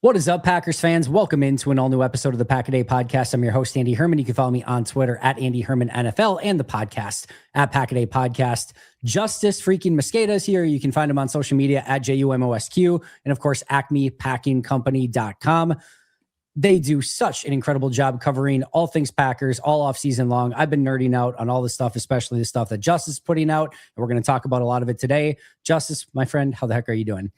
What is up, Packers fans? Welcome into an all-new episode of the Pack a Day podcast. I'm your host, Andy Herman. You can follow me on Twitter at Andy Herman NFL and the podcast at Pack a Day Podcast. Justis freaking Mosqueda is here. You can find him on social media at JUMOSQ and, of course, acmepackingcompany.com. They do such an incredible job covering all things Packers all off season long. I've been nerding out on all the stuff, especially the stuff that Justis is putting out, and we're going to talk about a lot of it today. Justis, my friend, how the heck are you doing?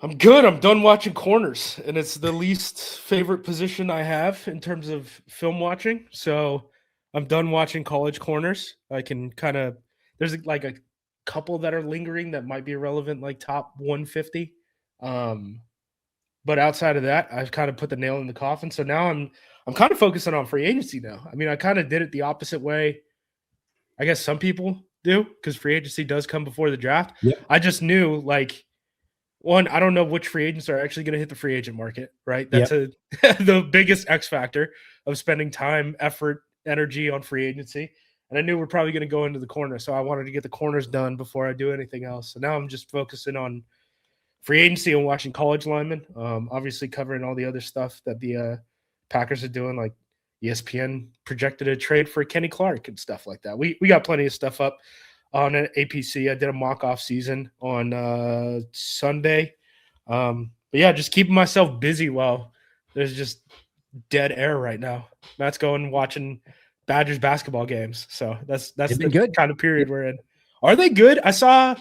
I'm good. I'm done watching corners, and it's the least favorite position I have in terms of film watching. So I'm done watching college corners. I can there's like a couple that are lingering that might be irrelevant, like top 150. But outside of that, I've kind of put the nail in the coffin. So now I'm kind of focusing on free agency now. I mean, I kind of did it the opposite way. I guess some people do, because free agency does come before the draft. Yep. I just knew, one, I don't know which free agents are actually going to hit the free agent market, right? That's the biggest X factor of spending time, effort, energy on free agency. And I knew we're probably going to go into the corner. So I wanted to get the corners done before I do anything else. So now I'm just focusing on free agency and watching college linemen, obviously covering all the other stuff that the Packers are doing, like ESPN projected a trade for Kenny Clark and stuff like that. We got plenty of stuff up on an APC. I did a mock off season on Sunday. But yeah, just keeping myself busy while there's just dead air right now. Matt's going watching Badgers basketball games. So that's the good kind of period we're in. Are they good? I saw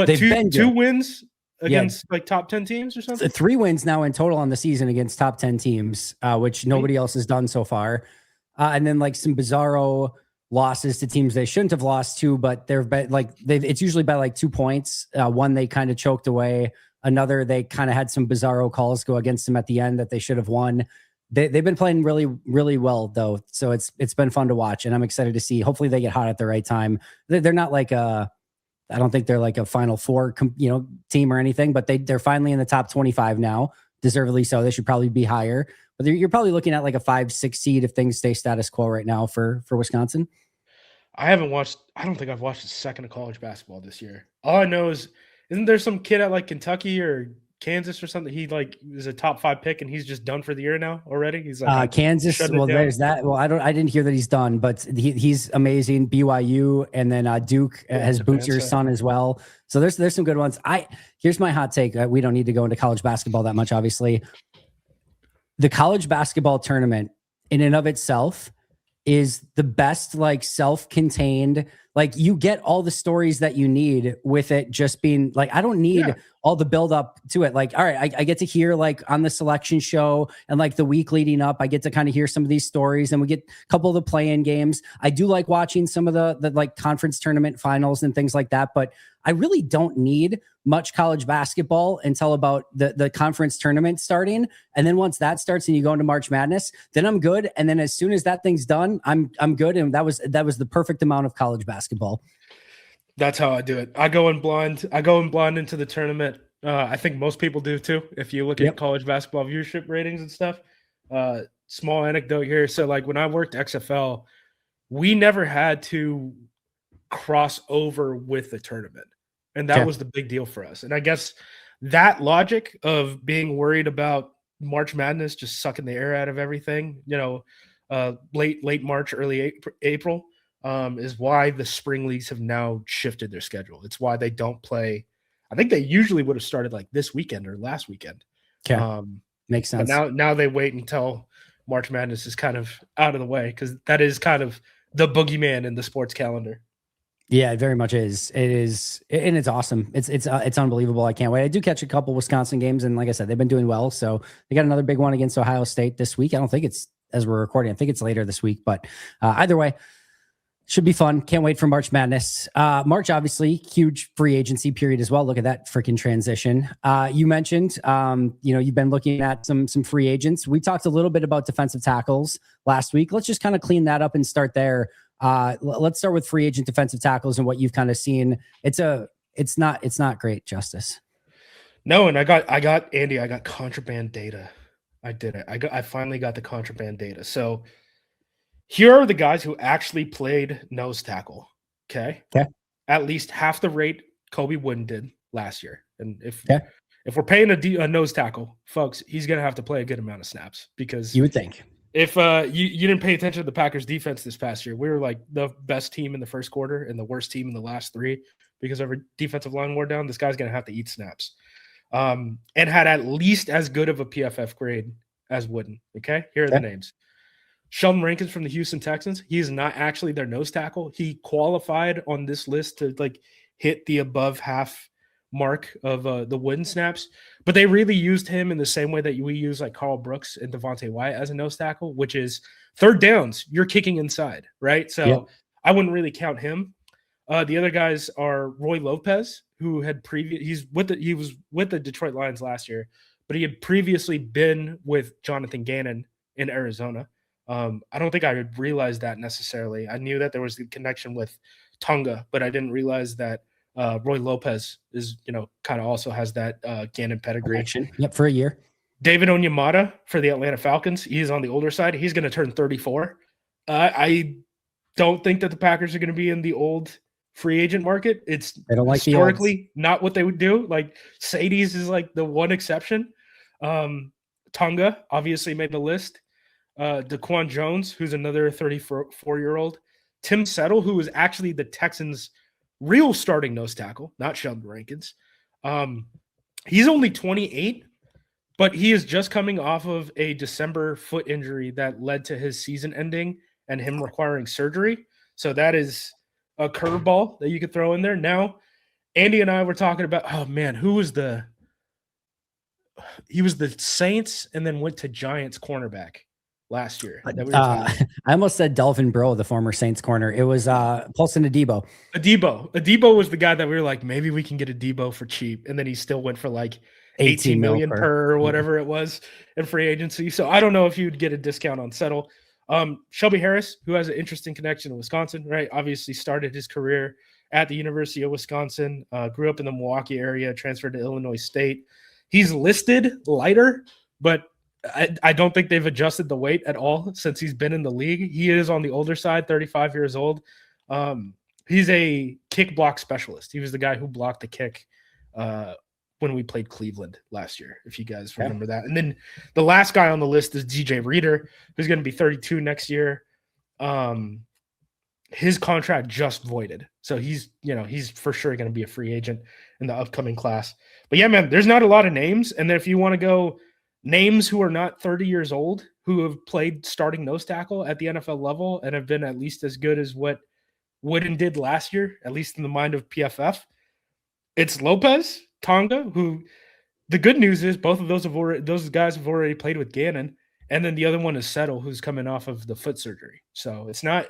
two wins against like top 10 teams or something. 3 wins now in total on the season against top 10 teams, which nobody else has done so far. And then like some bizarro losses to teams they shouldn't have lost to, but it's usually by like 2 points. One they kind of choked away. Another they kind of had some bizarro calls go against them at the end that they should have won. They've been playing really, really well though, so it's been fun to watch, and I'm excited to see. Hopefully they get hot at the right time. They're not like I don't think they're like a Final Four team or anything, but they're finally in the top 25 now, deservedly so. They should probably be higher. But you're probably looking at like a 5-6 seed if things stay status quo right now for Wisconsin. I don't think I've watched a second of college basketball this year. All I know is, isn't there some kid at like Kentucky or Kansas or something? He was a top 5 pick and he's just done for the year now already. He's like Kansas. Well, there's that. Well, I didn't hear that he's done, but he's amazing. BYU, and then Duke has Bootier's son as well. So there's some good ones. Here's my hot take. We don't need to go into college basketball that much, obviously. The college basketball tournament in and of itself is the best, like self-contained, like you get all the stories that you need with it just being like, I don't need all the build up to it. Like, all right, I get to hear like on the selection show and like the week leading up, I get to kind of hear some of these stories, and we get a couple of the play-in games. I do like watching some of the like conference tournament finals and things like that, but I really don't need much college basketball until about the conference tournament starting. And then once that starts and you go into March Madness, then I'm good. And then as soon as that thing's done, I'm good. And that was the perfect amount of college basketball. That's how I do it. I go in blind into the tournament. I think most people do too. If you look at college basketball viewership ratings and stuff, small anecdote here. So like when I worked XFL, we never had to cross over with the tournament. And that was the big deal for us. And I guess that logic of being worried about March Madness just sucking the air out of everything, late March, early April, is why the spring leagues have now shifted their schedule. It's why they don't play. I think they usually would have started like this weekend or last weekend. Okay. Makes sense. But now they wait until March Madness is kind of out of the way, because that is kind of the boogeyman in the sports calendar. Yeah, it very much is. It is, and it's awesome. It's unbelievable. I can't wait. I do catch a couple Wisconsin games, and like I said, they've been doing well. So they got another big one against Ohio State this week. I don't think it's as we're recording. I think it's later this week, but either way, should be fun. Can't wait for March Madness. March, obviously, huge free agency period as well. Look at that freaking transition. You mentioned, you've been looking at some free agents. We talked a little bit about defensive tackles last week. Let's just kind of clean that up and start there. Let's start with free agent defensive tackles and what you've kind of seen. It's not great, Justis. No, and I got Andy. I got contraband data. I did it. I finally got the contraband data. So here are the guys who actually played nose tackle. Okay. Okay. At least half the rate Kobe Wooden did last year. And if we're paying a nose tackle, folks, he's going to have to play a good amount of snaps because you would think. if you didn't pay attention to the Packers defense this past year, we were like the best team in the first quarter and the worst team in the last 3 because our defensive line wore down. This guy's going to have to eat snaps. And had at least as good of a PFF grade as Wooden. Okay, here are the names. Sheldon Rankins from the Houston Texans. He's not actually their nose tackle. He qualified on this list to like hit the above half mark of the Wooden snaps, but they really used him in the same way that we use like Carl Brooks and Devontae Wyatt as a nose tackle, which is third downs, you're kicking inside, right? So I wouldn't really count him. The other guys are Roy Lopez, who had he was with the Detroit Lions last year, but he had previously been with Jonathan Gannon in Arizona. I don't think I had realized that necessarily. I knew that there was the connection with Tonga, but I didn't realize that Roy Lopez is, kind of also has that Gannon pedigree. Connection. Yep, for a year. David Onyemata for the Atlanta Falcons. He's on the older side. He's going to turn 34. I don't think that the Packers are going to be in the old free agent market. It's they don't like historically not what they would do. Like Sadie's is like the one exception. Tonga obviously made the list. Daquan Jones, who's another 34-year-old. Tim Settle, who is actually the Texans' real starting nose tackle, not Sheldon Rankins. He's only 28, but he is just coming off of a December foot injury that led to his season ending and him requiring surgery. So that is a curveball that you could throw in there. Now, Andy and I were talking about, he was the Saints and then went to Giants cornerback last year. I almost said Delvin Breaux, the former Saints corner. It was Paulson Adebo. Adebo was the guy that we were like, maybe we can get Adebo for cheap. And then he still went for like 18 million per or whatever it was in free agency. So I don't know if you'd get a discount on Settle. Shelby Harris, who has an interesting connection to Wisconsin, right? Obviously started his career at the University of Wisconsin, grew up in the Milwaukee area, transferred to Illinois State. He's listed lighter, but I don't think they've adjusted the weight at all since he's been in the league. He is on the older side, 35 years old. He's a kick block specialist. He was the guy who blocked the kick when we played Cleveland last year, if you guys remember that. And then the last guy on the list is DJ Reader, who's going to be 32 next year. His contract just voided. So he's for sure going to be a free agent in the upcoming class. But yeah, man, there's not a lot of names. And then if you want to go names who are not 30 years old, who have played starting nose tackle at the NFL level and have been at least as good as what Wooden did last year, at least in the mind of PFF, it's Lopez, Tonga, who the good news is both of those guys have already played with Gannon, and then the other one is Settle, who's coming off of the foot surgery. So it's not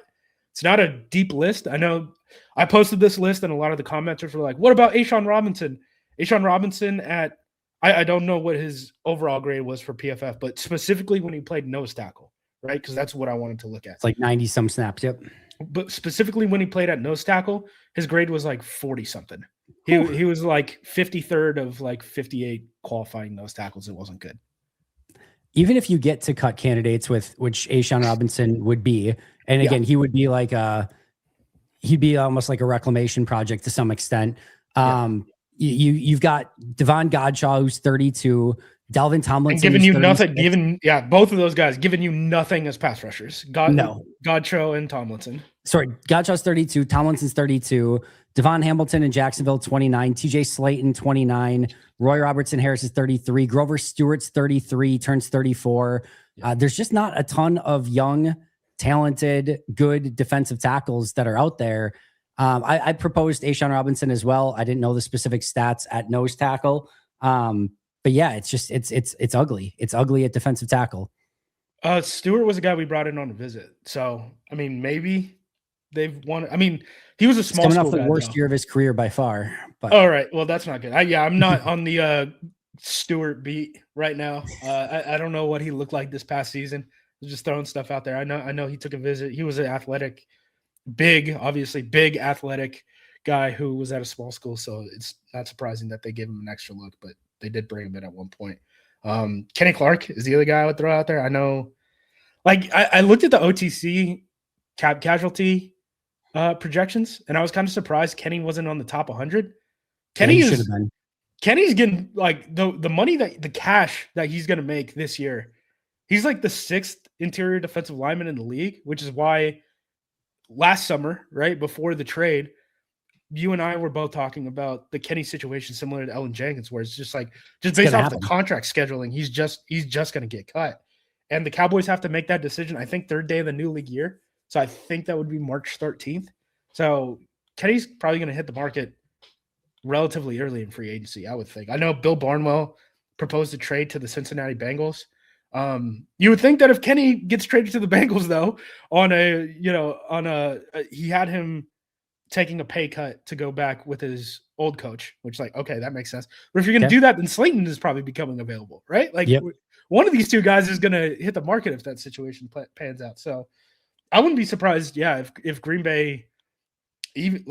a deep list. I know I posted this list and a lot of the commenters were like, what about A'Shawn Robinson? A'Shawn Robinson I don't know what his overall grade was for PFF, but specifically when he played nose tackle, right? Because that's what I wanted to look at. It's like 90 some snaps. Yep. But specifically when he played at nose tackle, his grade was like 40 something. He was like 53rd of like 58 qualifying nose tackles. It wasn't good. Even if you get to cut candidates with which A'Shawn Robinson would be, and again, he would be like he'd be almost like a reclamation project to some extent. You've got Devon Godshaw, who's 32, Dalvin Tomlinson, and giving you nothing. Both of those guys giving you nothing as pass rushers. Godshaw and Tomlinson. Sorry, Godshaw's 32, Tomlinson's 32, Devon Hamilton in Jacksonville 29, TJ Slayton 29, Roy Robertson Harris is 33, Grover Stewart's 33, turns 34. There's just not a ton of young, talented, good defensive tackles that are out there. I proposed A'Shawn Robinson as well. I didn't know the specific stats at nose tackle. But yeah, it's ugly. It's ugly at defensive tackle. Stewart was a guy we brought in on a visit. So, I mean, maybe they've won. I mean, he was a small coming school off the guy, worst year of his career by far. But all right. Well, that's not good. I'm not on the Stewart beat right now. I don't know what he looked like this past season. I was just throwing stuff out there. I know he took a visit. He was an athletic, big athletic guy who was at a small school. So it's not surprising that they gave him an extra look, but they did bring him in at one point. Kenny Clark is the other guy I would throw out there. I know, like, I looked at the OTC cap casualty projections, and I was kind of surprised Kenny wasn't on the top 100. Kenny should have been. Kenny's getting like the money the cash that he's going to make this year. He's like the 6th interior defensive lineman in the league, which is why last summer, right before the trade, you and I were both talking about the Kenny situation similar to Ellen Jenkins, where it's just based off the contract scheduling, he's just going to get cut. And the Cowboys have to make that decision, I think, 3rd day of the new league year. So I think that would be March 13th. So Kenny's probably going to hit the market relatively early in free agency, I would think. I know Bill Barnwell proposed a trade to the Cincinnati Bengals. You would think that if Kenny gets traded to the Bengals, though, he had him taking a pay cut to go back with his old coach, which okay, that makes sense. But if you're going to do that, then Slayton is probably becoming available, right? One of these two guys is going to hit the market if that situation pans out. So I wouldn't be surprised, if Green Bay even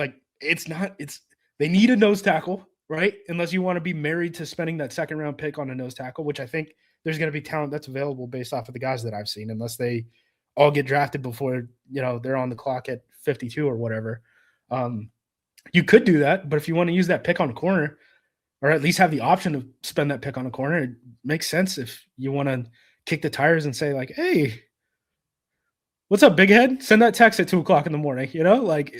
they need a nose tackle, right? Unless you want to be married to spending that 2nd round pick on a nose tackle, which I think there's going to be talent that's available based off of the guys that I've seen, unless they all get drafted before, they're on the clock at 52 or whatever. You could do that, but if you want to use that pick on a corner, or at least have the option to spend that pick on a corner, it makes sense if you want to kick the tires and say hey, what's up, big head? Send that text at 2:00 in the morning.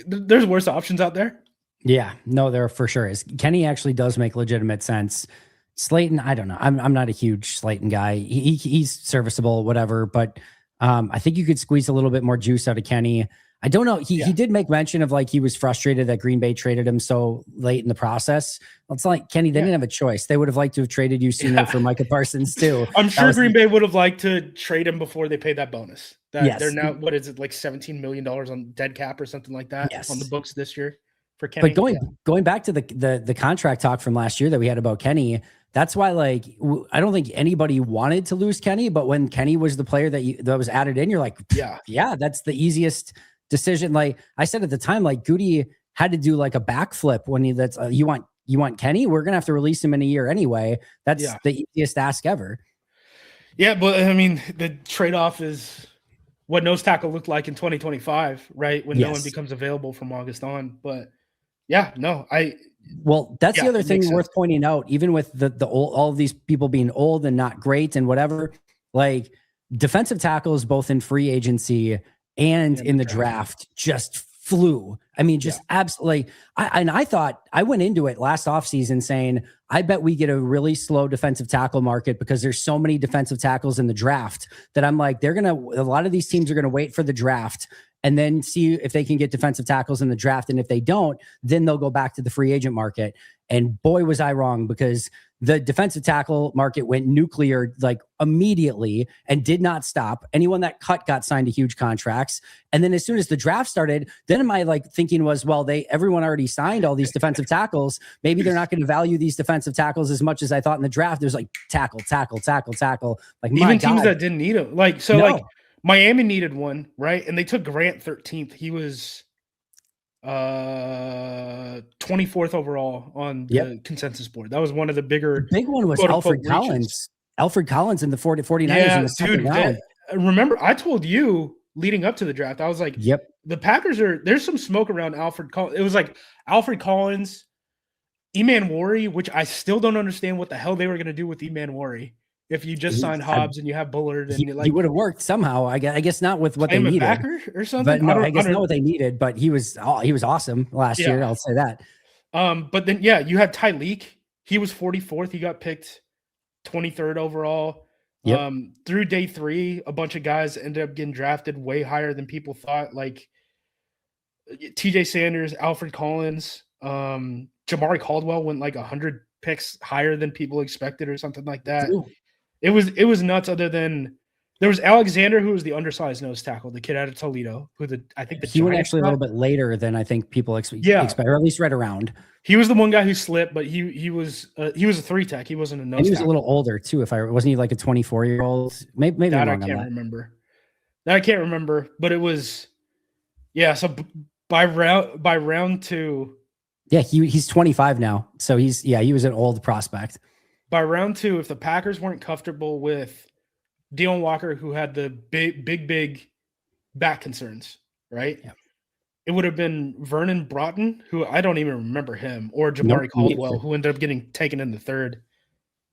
There's worse options out there. Yeah, no, there for sure is. Kenny actually does make legitimate sense. Slayton, I don't know. I'm not a huge Slayton guy. He's serviceable, whatever, but I think you could squeeze a little bit more juice out of Kenny. I don't know. He did make mention of he was frustrated that Green Bay traded him so late in the process. It's like, Kenny, they didn't have a choice. They would have liked to have traded you sooner for Micah Parsons too. I'm sure Green Bay would have liked to trade him before they paid that bonus. They're now, what is it, $17 million on dead cap or something like that on the books this year for Kenny. But going back to the contract talk from last year that we had about Kenny, that's why I don't think anybody wanted to lose Kenny, but when Kenny was the player that was added in, you're like, yeah, that's the easiest decision. Like I said at the time, Goody had to do a backflip when you want Kenny, we're gonna have to release him in a year anyway. That's the easiest ask ever. Yeah, but I mean the trade-off is what nose tackle looked like in 2025, right? When no one becomes available from August on. But that's the other thing worth pointing out, even with the all of these people being old and not great and whatever, defensive tackles both in free agency and in the draft just flew. I mean, just absolutely. I thought I went into it last offseason saying, I bet we get a really slow defensive tackle market because there's so many defensive tackles in the draft that I'm like, a lot of these teams are going to wait for the draft and then see if they can get defensive tackles in the draft. And if they don't, then they'll go back to the free agent market. And boy, was I wrong, because the defensive tackle market went nuclear immediately and did not stop. Anyone that got signed to huge contracts. And then as soon as the draft started, then my thinking was, well, everyone already signed all these defensive tackles. Maybe they're not going to value these defensive tackles as much as I thought in the draft. There's tackle. Even teams that didn't need them. Miami needed one, right? And they took Grant 13th. He was 24th overall on the consensus board. That was one of the big one was Alfred Collins. Alfred Collins in the 49ers in the second round. Remember, I told you leading up to the draft, I was like, the Packers there's some smoke around Alfred Collins. It was Alfred Collins, Eman Worry, which I still don't understand what the hell they were going to do with Eman Worry. If you just signed Hobbs and you have Bullard, and he would have worked somehow. I guess not with what they needed, backer or something. But no, I guess not what they needed. But he was awesome last year. I'll say that. But then you had Tyleek. He was 44th. He got picked 23rd overall. Through day 3, a bunch of guys ended up getting drafted way higher than people thought. Like TJ Sanders, Alfred Collins, Jamari Caldwell went 100 picks higher than people expected, or something like that. Ooh. It was nuts. Other than there was Alexander, who was the undersized nose tackle, the kid out of Toledo, he went actually a little bit later than I think people expect, or at least right around. He was the one guy who slipped, but he was a 3-tech. He wasn't a nose. And he was tackle. A little older too. Wasn't he a 24-year-old? Maybe that I can't remember. That I can't remember, but it was So by round 2. Yeah, he's 25 now, so he was an old prospect. By round 2, if the Packers weren't comfortable with Deon Walker, who had the big back concerns, right? Yeah. it would have been Vernon Broughton, who I don't even remember him, or Nope, Jamari me Caldwell, either. who ended up getting taken in the third.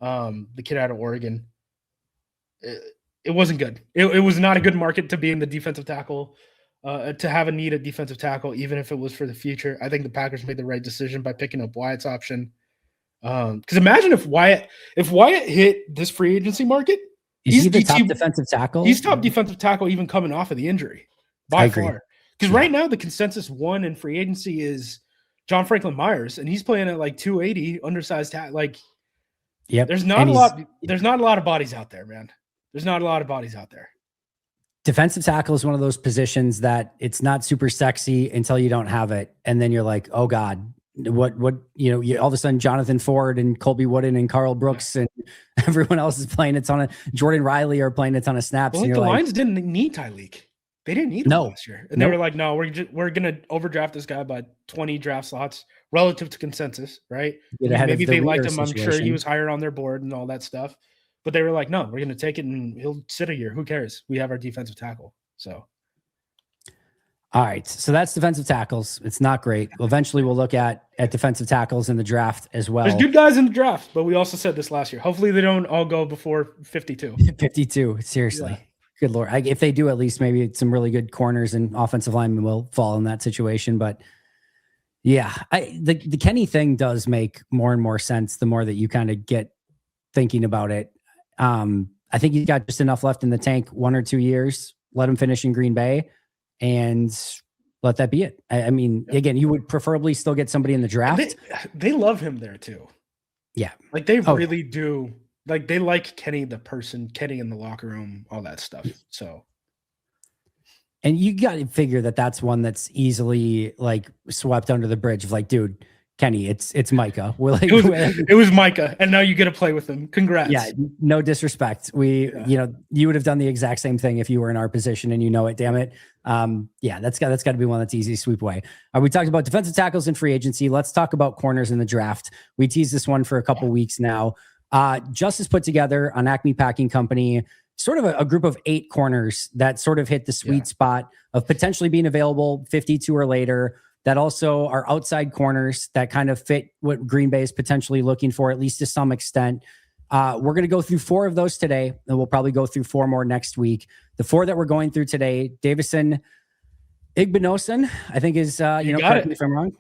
The kid out of Oregon. It wasn't good. It was not a good market to be in the defensive tackle, to have a need at defensive tackle, even if it was for the future. I think the Packers made the right decision by picking up Wyatt's option. Because imagine if Wyatt hit this free agency market, Is he the top defensive tackle? He's top defensive tackle even coming off of the injury by far. Because right now the consensus one in free agency is John Franklin Myers, and he's playing at like 280, undersized Yep. There's not a lot. There's not a lot of bodies out there, man. There's not a lot of bodies out there. Defensive tackle is one of those positions that it's not super sexy until you don't have it, and then you're like, oh God, what all of a sudden Jonathan Ford and Colby Wooden and Carl Brooks and everyone else is playing a ton of Jordan Riley are playing a ton of snaps. Well, and the Lions didn't need Tyreek. They didn't need him last year, and they were like, no, we're gonna overdraft this guy by 20 draft slots relative to consensus, right? Maybe they liked him. I'm sure he was higher on their board and all that stuff. But they were like, no, we're going to take it and he'll sit a year. Who cares? We have our defensive tackle. So. All right. So that's defensive tackles. It's not great. Eventually we'll look at defensive tackles in the draft as well. There's good guys in the draft, but we also said this last year. Hopefully they don't all go before 52. 52. Seriously. Yeah. Good Lord. If they do, at least maybe some really good corners and offensive linemen will fall in that situation. But yeah, the Kenny thing does make more and more sense the more that you kind of get thinking about it. I think he's got just enough left in the tank, 1 or 2 years, let him finish in Green Bay and let that be it. I mean, again, you would preferably still get somebody in the draft. They love him there too. Yeah. Like they really do. Like they like Kenny, the person, Kenny in the locker room, all that stuff. So. And you got to figure that that's one that's easily like swept under the bridge of like, dude, Kenny, it's Micah. We're like, it was Micah, and now you get to play with him. Congrats. Yeah, no disrespect. You would have done the exact same thing if you were in our position, and you know it. Damn it. Yeah, that's got to be one that's easy to sweep away. We talked about defensive tackles in free agency. Let's talk about corners in the draft. We teased this one for a couple weeks now. Justis put together on Acme Packing Company sort of a group of 8 corners that sort of hit the sweet spot of potentially being available 52 or later, that also are outside corners that kind of fit what Green Bay is potentially looking for, at least to some extent. We're going to go through 4 of those today, and we'll probably go through 4 more next week. The 4 that we're going through today, Davison Igbinosun, I think is, correct me if I'm wrong.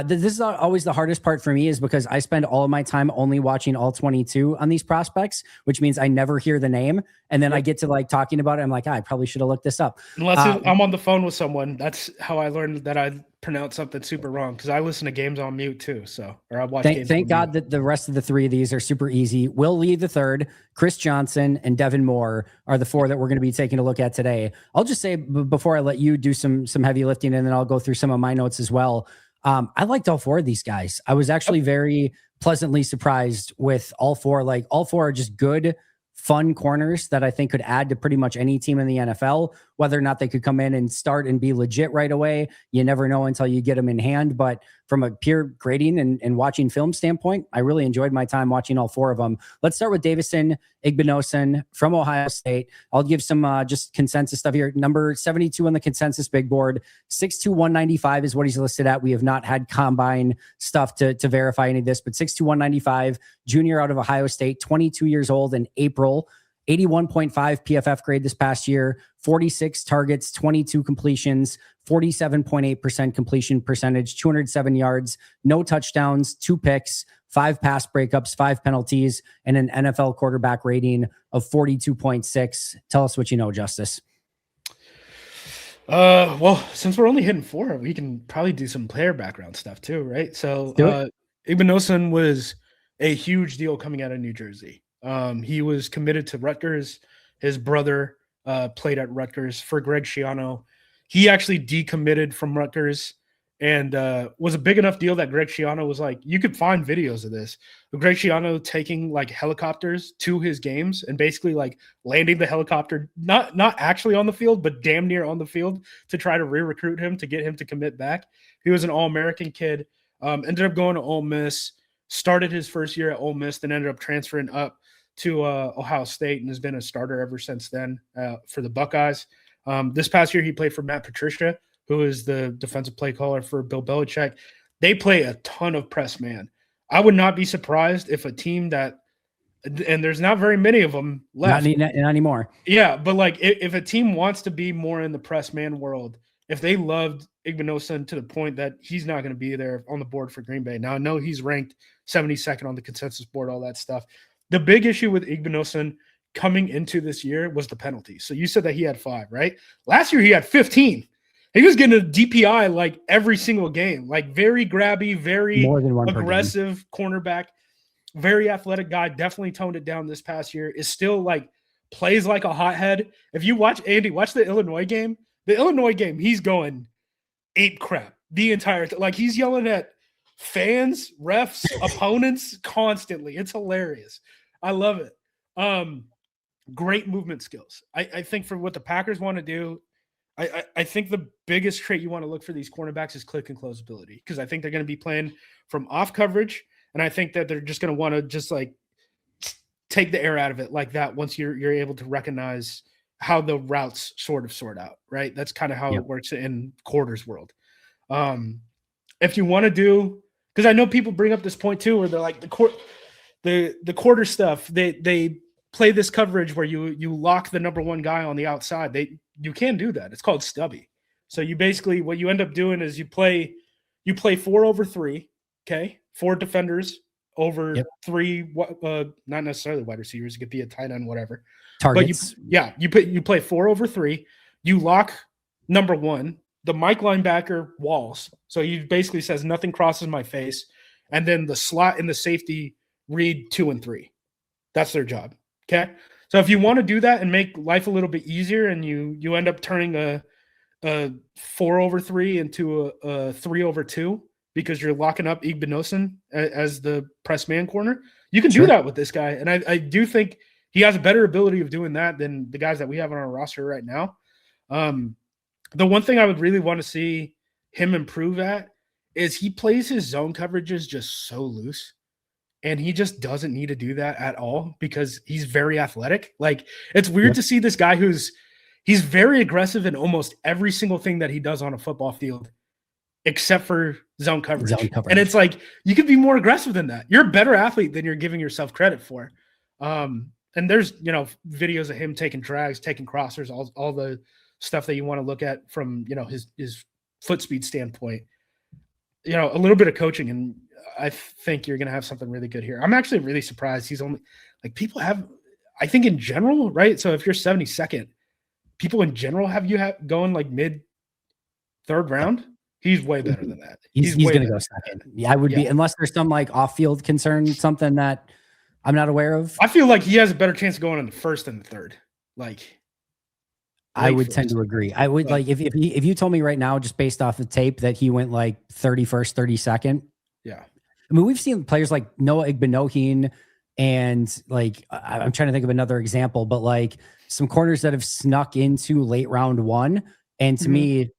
This is always the hardest part for me, is because I spend all of my time only watching all 22 on these prospects, which means I never hear the name. And then I get to like talking about it. I'm like, I probably should have looked this up. Unless I'm on the phone with someone. That's how I learned that I pronounced something super wrong, because I listen to games on mute too. Or I watch games. Thank God that the rest of the 3 of these are super easy. Will Lee the third, Chris Johnson, and Devin Moore are the 4 that we're going to be taking a look at today. I'll just say before I let you do some heavy lifting, and then I'll go through some of my notes as well. I liked all 4 of these guys. I was actually very pleasantly surprised with all 4. Like all 4 are just good, fun corners that I think could add to pretty much any team in the NFL. Whether or not they could come in and start and be legit right away, you never know until you get them in hand. But from a pure grading and watching film standpoint, I really enjoyed my time watching all 4 of them. Let's start with Davison Igbinosun from Ohio State. I'll give some just consensus stuff here. Number 72 on the consensus big board, 6'2", 195 is what he's listed at. We have not had combine stuff to verify any of this, but 6'2", 195, junior out of Ohio State, 22 years old in April. 81.5 PFF grade this past year, 46 targets, 22 completions, 47.8% completion percentage, 207 yards, no touchdowns, 2 picks, 5 pass breakups, 5 penalties, and an NFL quarterback rating of 42.6. Tell us what you know, Justis. Well, since we're only hitting 4, we can probably do some player background stuff too, right? So Igbinosun was a huge deal coming out of New Jersey. He was committed to Rutgers. His brother played at Rutgers for Greg Schiano. He actually decommitted from Rutgers and was a big enough deal that Greg Schiano was like, you could find videos of this. Greg Schiano taking like helicopters to his games and basically like landing the helicopter, not actually on the field, but damn near on the field to try to re-recruit him, to get him to commit back. He was an All-American kid, ended up going to Ole Miss, started his first year at Ole Miss, then ended up transferring up to Ohio State and has been a starter ever since then for the Buckeyes. This past year, he played for Matt Patricia, who is the defensive play caller for Bill Belichick, they play a ton of press man. I would not be surprised if a team that, and there's not very many of them left. Not anymore. Yeah, but like if a team wants to be more in the press man world, if they loved Igbinosun to the point that he's not going to be there on the board for Green Bay. Now, I know he's ranked 72nd on the consensus board, all that stuff. The big issue with Igbinosun coming into this year was the penalties. So you said that he had 5, right? Last year he had 15. He was getting a DPI like every single game, like very grabby, very aggressive cornerback, very athletic guy. Definitely toned it down this past year. Is still like plays like a hothead. If you watch watch the Illinois game. The Illinois game, he's going ape crap the entire time. Like he's yelling at fans, refs, opponents constantly. It's hilarious. I love it. Great movement skills. I think for what the Packers want to do, I think the biggest trait you want to look for these cornerbacks is click and close ability, because I think they're going to be playing from off coverage, and I think that they're just going to want to just like take the air out of it like that once you're able to recognize how the routes sort out, right? That's kind of how it works in quarters world. If you want to do, because I know people bring up this point too, where they're like the quarter stuff, they play this coverage where you lock the number 1 guy on the outside. You can do that. It's called stubby. So you basically, what you end up doing is you play 4 over 3, okay? 4 defenders over 3, not necessarily wide receivers. It could be a tight end, whatever. Targets. But you play 4 over 3. You lock number 1, the Mike linebacker walls. So he basically says nothing crosses my face, and then the slot and the safety read 2 and 3. That's their job. Okay. So if you want to do that and make life a little bit easier, and you end up turning a 4 over 3 into a 3 over 2 because you're locking up Igbinosun as the press man corner, you can do that with this guy. And I do think he has a better ability of doing that than the guys that we have on our roster right now. The one thing I would really want to see him improve at is he plays his zone coverages just so loose, and he just doesn't need to do that at all because he's very athletic. Like, it's weird to see this guy he's very aggressive in almost every single thing that he does on a football field, except for zone coverage. And it's like, you could be more aggressive than that. You're a better athlete than you're giving yourself credit for. And there's, videos of him taking drags, taking crossers, all the stuff that you want to look at from, his foot speed standpoint. A little bit of coaching, and I think you're going to have something really good here. I'm actually really surprised he's only, like, people have, I think in general, right? So if you're 72nd, people in general have you going like mid 3rd round. He's way better than that. He's going to go second. Yeah, I would be, unless there's some like off-field concern, something that I'm not aware of. I feel like he has a better chance of going in the 1st than the 3rd. Like, I would tend to agree. I would like if you told me right now, just based off the tape, that he went like 31st, 32nd. Yeah. I mean, we've seen players like Noah Igbinosun, and like, I'm trying to think of another example, but like some corners that have snuck into late round 1. And to me,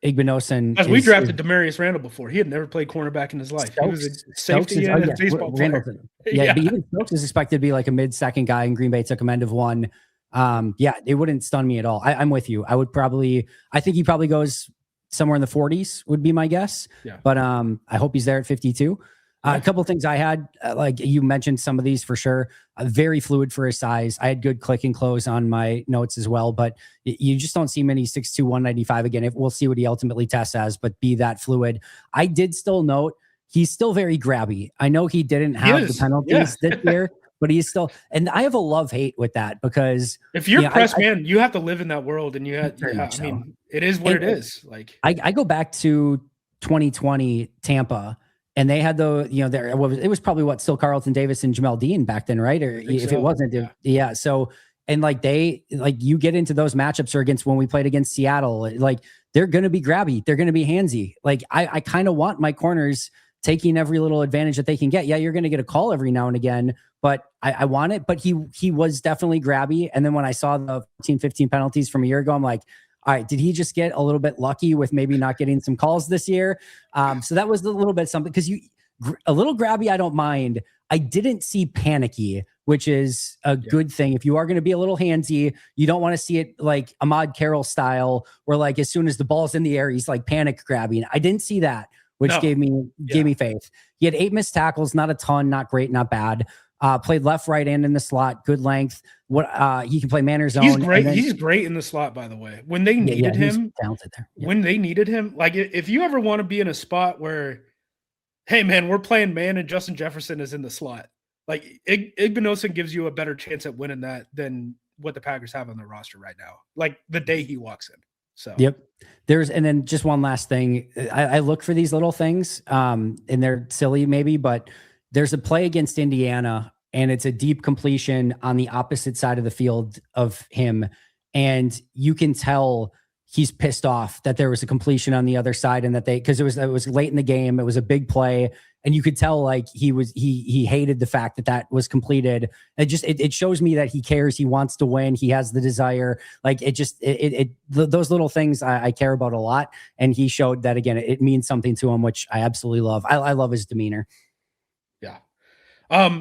Igbinosun, as we drafted Demarius Randall before, he had never played cornerback in his life. He was a safety and a baseball player. But even Stokes is expected to be like a mid-2nd guy, and Green Bay took him end of 1. It wouldn't stun me at all. I'm with you. I think he probably goes somewhere in the 40s would be my guess. Yeah. But I hope he's there at 52. A couple of things I had, like you mentioned some of these for sure. Very fluid for his size. I had good click and close on my notes as well, but you just don't see many 6'2", 195 again. We'll see what he ultimately tests as, but be that fluid. I did still note he's still very grabby. I know he didn't have the penalties this year, but he's still, and I have a love-hate with that, because if you're press man, you have to live in that world, and you have, I mean, it is what it is. Like, I go back to 2020 Tampa, and they had it was probably still Carlton Davis and Jamel Dean back then, right? Or if it wasn't, So, and like you get into those matchups, or against when we played against Seattle, like they're going to be grabby, they're going to be handsy. Like I kind of want my corners taking every little advantage that they can get. Yeah, you're going to get a call every now and again, but I want it. But he was definitely grabby. And then when I saw the 14-15 penalties from a year ago, I'm like, all right, did he just get a little bit lucky with maybe not getting some calls this year? So that was a little bit something, because a little grabby, I don't mind. I didn't see panicky, which is a good thing. If you are going to be a little handsy, you don't want to see it like Ahmad Carroll style, where like as soon as the ball's in the air, he's like panic grabbing. I didn't see that, which gave me faith. He had 8 missed tackles, not a ton, not great, not bad. Played left, right, and in the slot, good length. He can play man or zone. He's great. He's great in the slot, by the way. When they needed him, talented there. When they needed him, like if you ever want to be in a spot where, hey man, we're playing man and Justin Jefferson is in the slot, like Igbinosun gives you a better chance at winning that than what the Packers have on their roster right now. Like the day he walks in. So and then just one last thing. I look for these little things, and they're silly maybe, but there's a play against Indiana, and it's a deep completion on the opposite side of the field of him. And you can tell he's pissed off that there was a completion on the other side, and that because it was late in the game. It was a big play. And you could tell like he hated the fact that was completed. It shows me that he cares. He wants to win. He has the desire. Like those little things I care about a lot. And he showed that again, it means something to him, which I absolutely love. I love his demeanor. Yeah. I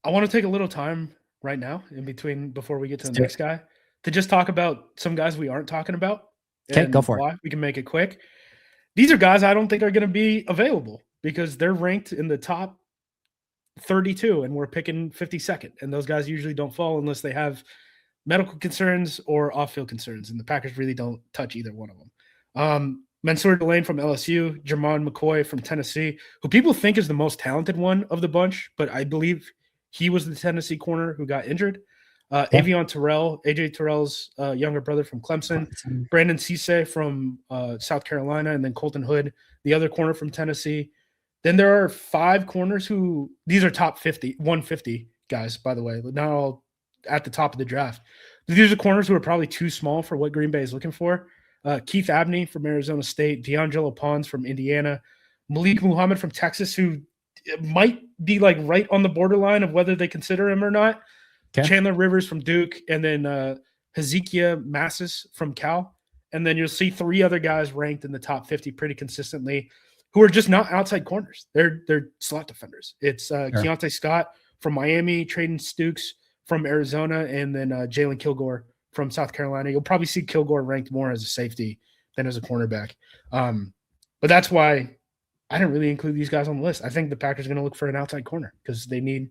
want to take a little time right now in between before we get to the next guy to just talk about some guys we aren't talking about. Okay, go for it. We can make it quick. These are guys I don't think are going to be available because they're ranked in the top 32 and we're picking 52nd. And those guys usually don't fall unless they have medical concerns or off-field concerns. And the Packers really don't touch either one of them. Mansour Delane from LSU, Jermon McCoy from Tennessee, who people think is the most talented one of the bunch, but I believe he was the Tennessee corner who got injured. Avion Terrell, AJ Terrell's younger brother from Clemson, Brandon Cisse from South Carolina, and then Colton Hood, the other corner from Tennessee. Then there are 5 corners these are top 50, 150 guys, by the way, not all at the top of the draft. These are corners who are probably too small for what Green Bay is looking for. Keith Abney from Arizona State, D'Angelo Pons from Indiana, Malik Muhammad from Texas, who might be like right on the borderline of whether they consider him or not. Okay. Chandler Rivers from Duke, and then Hezekiah Massis from Cal. And then you'll see 3 other guys ranked in the top 50 pretty consistently who are just not outside corners. They're slot defenders. It's Keontae Scott from Miami, Traden Stukes from Arizona, and then Jalen Kilgore from South Carolina. You'll probably see Kilgore ranked more as a safety than as a cornerback. But that's why I didn't really include these guys on the list. I think the Packers are going to look for an outside corner because they need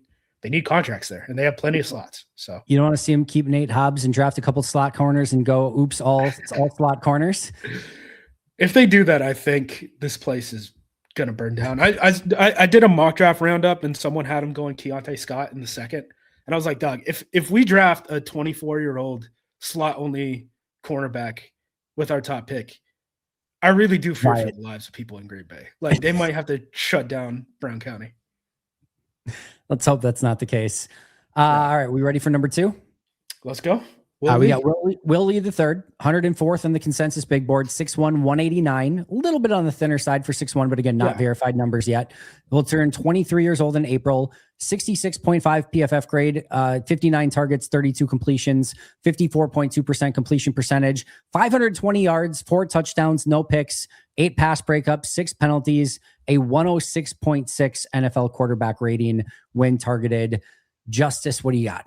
contracts there, and they have plenty of slots. So you don't want to see him keep Nate Hobbs and draft a couple slot corners and go, oops, all slot corners. If they do that, I think this place is going to burn down. I did a mock draft roundup, and someone had him going Keontae Scott in the second. And I was like, Doug, if we draft a 24-year-old slot-only cornerback with our top pick, I really do fear for the lives of people in Green Bay. Like, they might have to shut down Brown County. Let's hope that's not the case. All right, we ready for number 2? Let's go. We got Will Lee the third, 104th on the consensus big board, 6'1", 189, a little bit on the thinner side for 6'1", but again, not verified numbers yet. Will turn 23 years old in April, 66.5 PFF grade, 59 targets, 32 completions, 54.2% completion percentage, 520 yards, 4 touchdowns, no picks, 8 pass breakups, 6 penalties, a 106.6 NFL quarterback rating when targeted. Justis, what do you got?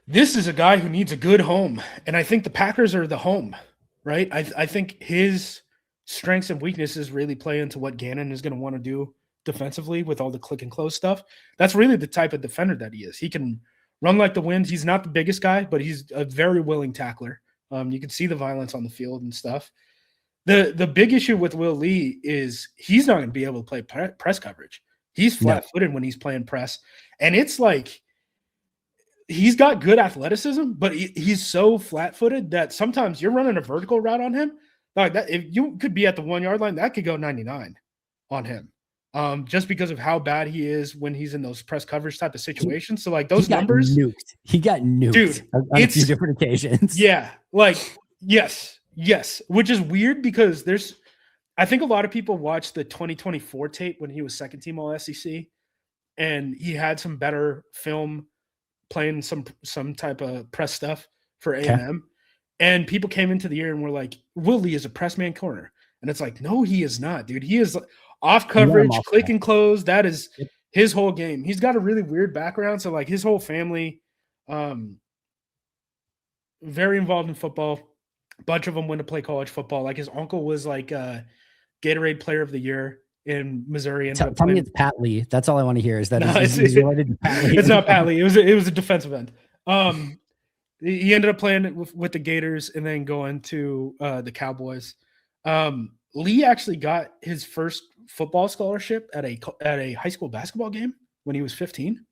This is a guy who needs a good home, and I think the Packers are the home, right? I think his strengths and weaknesses really play into what Gannon is going to want to do defensively with all the click and close stuff. That's really the type of defender that he is. He can run like the wind. He's not the biggest guy, but he's a very willing tackler. You can see the violence on the field and stuff. The big issue with Will Lee is he's not going to be able to play press coverage. He's flat-footed when he's playing press, and it's like he's got good athleticism, but he's so flat-footed that sometimes you're running a vertical route on him. Like that, if you could be at the 1-yard line, that could go 99 on him. Just because of how bad he is when he's in those press coverage type of situations. So like those numbers, he got nuked, dude, on a few different occasions. Yeah, like yes, which is weird because I think a lot of people watched the 2024 tape when he was second team All SEC, and he had some better film playing some type of press stuff for A&M. And people came into the year and were like, Will Lee is a press man corner. And it's like, no, he is not, dude. He is off coverage, click and close. That is his whole game. He's got a really weird background. So like his whole family, very involved in football. A bunch of them went to play college football. Like his uncle was like Gatorade Player of the Year in Missouri. Tell me it's Pat Lee. That's all I want to hear is that he's related to Pat Lee. It's not Pat Lee. It was a defensive end. He ended up playing with the Gators and then going to the Cowboys. Lee actually got his first football scholarship at a high school basketball game when he was 15.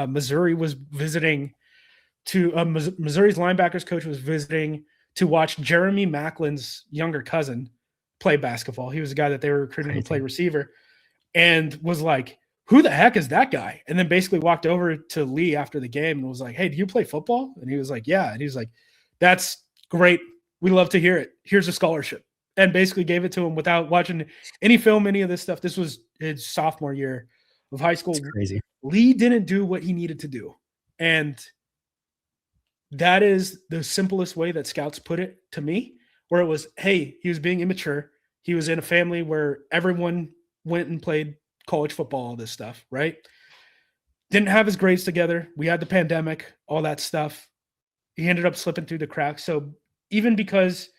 Missouri was visiting to Missouri's linebackers coach was visiting to watch Jeremy Macklin's younger cousin play basketball. He was a guy that they were recruiting to play receiver, and was like, who the heck is that guy? And then basically walked over to Lee after the game and was like, hey, do you play football? And he was like, yeah. And he was like, that's great. We love to hear it. Here's a scholarship. And basically gave it to him without watching any film, any of this stuff. This was his sophomore year of high school. That's crazy. Lee didn't do what he needed to do. And that is the simplest way that scouts put it to me, where it was, hey, he was being immature. He was in a family where everyone went and played college football, all this stuff, right? Didn't have his grades together. We had the pandemic, all that stuff. He ended up slipping through the cracks. So even because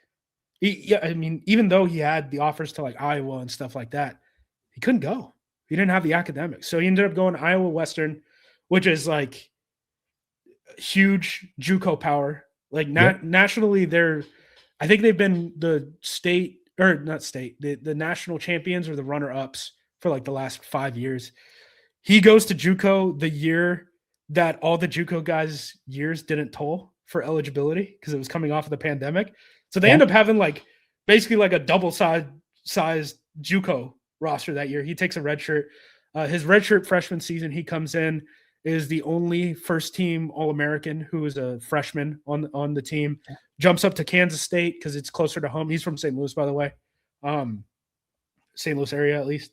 even though he had the offers to like Iowa and stuff like that, he couldn't go. He didn't have the academics. So he ended up going to Iowa Western, which is like huge JUCO power. Like nationally, I think they've been the the national champions or the runner-ups for like the last 5 years. He goes to JUCO the year that all the JUCO guys' years didn't toll for eligibility because it was coming off of the pandemic. So they end up having like basically like a double-sized JUCO roster that year. He takes a red shirt. His redshirt freshman season, he comes in, is the only first-team All-American who is a freshman on the team. Jumps up to Kansas State because it's closer to home. He's from St. Louis, by the way. St. Louis area, at least.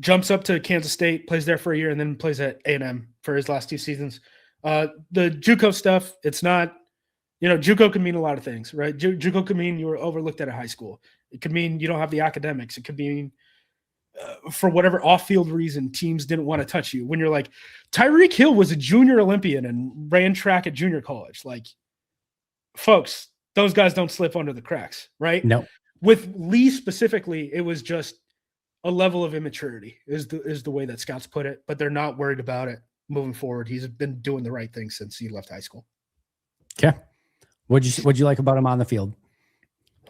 Jumps up to Kansas State, plays there for a year, and then plays at A&M for his last 2 seasons. The JUCO stuff, it's not – JUCO can mean a lot of things, right? JUCO could mean you were overlooked at a high school. It could mean you don't have the academics. It could mean for whatever off-field reason, teams didn't want to touch you. When you're like, Tyreek Hill was a junior Olympian and ran track at junior college. Like, folks, those guys don't slip under the cracks, right? No. With Lee specifically, it was just a level of immaturity is the way that scouts put it, but they're not worried about it moving forward. He's been doing the right thing since he left high school. Okay. What'd you like about him on the field?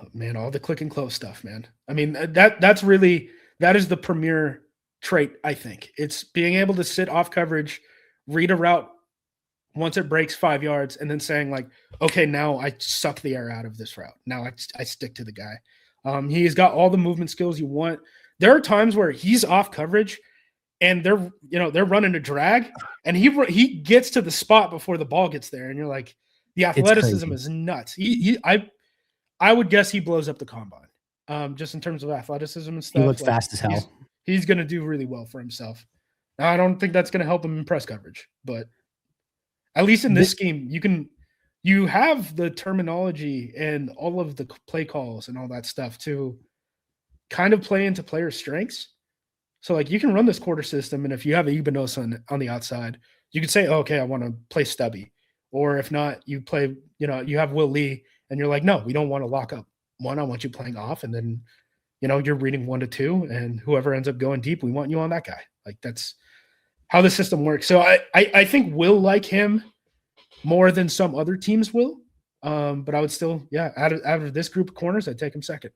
Oh, man, all the click and close stuff, man. I mean, that is the premier trait, I think. It's being able to sit off coverage, read a route once it breaks 5 yards, and then saying like, okay, now I suck the air out of this route. Now I stick to the guy. He's got all the movement skills you want. There are times where he's off coverage and they're running a drag and he gets to the spot before the ball gets there. And you're like, the athleticism is nuts. I would guess he blows up the combine. Just in terms of athleticism and stuff. He looks fast as hell. He's going to do really well for himself. Now, I don't think that's going to help him in press coverage, but at least in this scheme, you have the terminology and all of the play calls and all that stuff to kind of play into players' strengths. So like you can run this quarter system, and if you have Igbinosa on the outside, you could say, oh, okay, I want to play stubby. Or if not, you play, you have Will Lee, and you're like, no, we don't want to lock up. One, I want you playing off, and then, you're reading 1 to 2, and whoever ends up going deep, we want you on that guy. Like that's how the system works. So I think we'll like him more than some other teams will. But I would still, out of this group of corners, I'd take him second.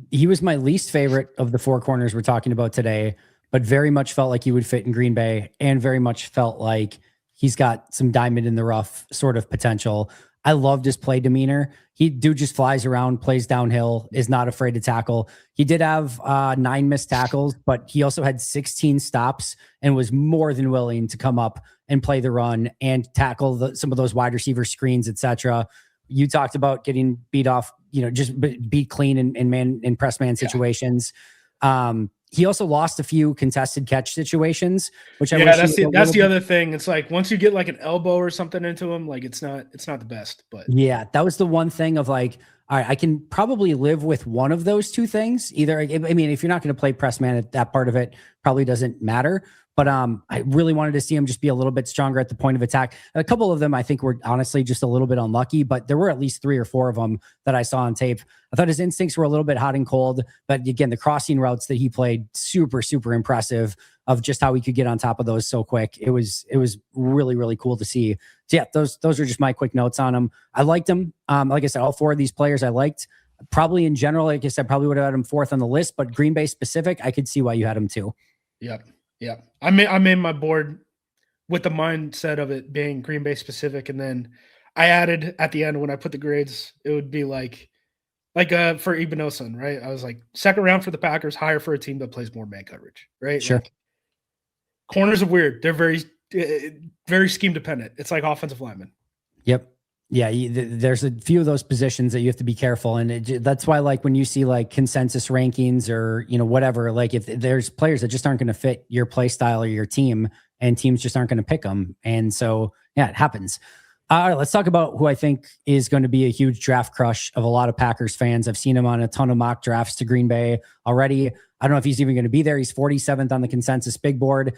He was my least favorite of the 4 corners we're talking about today, but very much felt like he would fit in Green Bay and very much felt like he's got some diamond in the rough sort of potential. I loved his play demeanor. Dude just flies around, plays downhill, is not afraid to tackle. He did have 9 missed tackles, but he also had 16 stops and was more than willing to come up and play the run and tackle some of those wide receiver screens, etc. You talked about getting beat off, just beat clean in press man situations. He also lost a few contested catch situations, which that's the other thing. It's like once you get like an elbow or something into him, like it's not the best. But yeah, that was the one thing of like, all right, I can probably live with one of those 2 things. Either, I mean, if you're not going to play press man at that part of it, probably doesn't matter. But I really wanted to see him just be a little bit stronger at the point of attack. A couple of them, I think, were honestly just a little bit unlucky, but there were at least 3 or 4 of them that I saw on tape. I thought his instincts were a little bit hot and cold, but again, the crossing routes that he played, super, super impressive of just how he could get on top of those so quick. It was really, really cool to see. So yeah, those are just my quick notes on him. I liked him. Like I said, all 4 of these players I liked. Probably in general, like I said, probably would have had him 4th on the list, but Green Bay specific, I could see why you had him too. Yep. Yeah. I made my board with the mindset of it being Green Bay specific. And then I added at the end, when I put the grades, it would be like for Ibanosan, right? I was like, 2nd round for the Packers, higher for a team that plays more man coverage, right? Sure. Like, corners are weird. They're very, very scheme dependent. It's like offensive linemen. Yep. Yeah, there's a few of those positions that you have to be careful, and that's why, like, when you see like consensus rankings or whatever, like if there's players that just aren't going to fit your play style or your team, and teams just aren't going to pick them, and so yeah, it happens. All right, let's talk about who I think is going to be a huge draft crush of a lot of Packers fans. I've seen him on a ton of mock drafts to Green Bay already. I don't know if he's even going to be there. He's 47th on the consensus big board.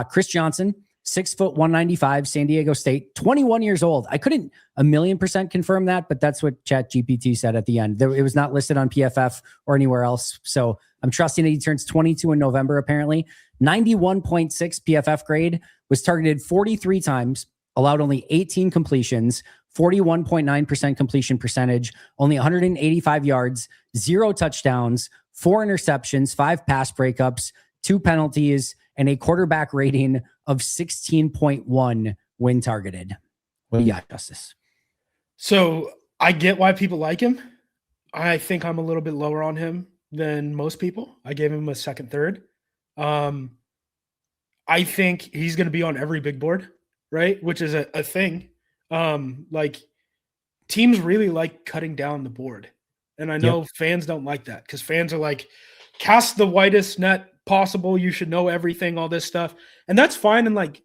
Chris Johnson. 6 foot 195, San Diego State, 21 years old. I couldn't 1,000,000% confirm that, but that's what ChatGPT said at the end. It was not listed on PFF or anywhere else. So I'm trusting that he turns 22 in November, apparently. 91.6 PFF grade, was targeted 43 times, allowed only 18 completions, 41.9% completion percentage, only 185 yards, 0 touchdowns, 4 interceptions, 5 pass breakups, 2 penalties, and a quarterback rating of 16.1 when targeted. What do you got, Justis? So I get why people like him. I think I'm a little bit lower on him than most people. I gave him a 2nd, 3rd. I think he's going to be on every big board, right? Which is a thing. Like, teams really like cutting down the board. And I know fans don't like that, because fans are like, cast the widest net possible, you should know everything, all this stuff, and that's fine. And like,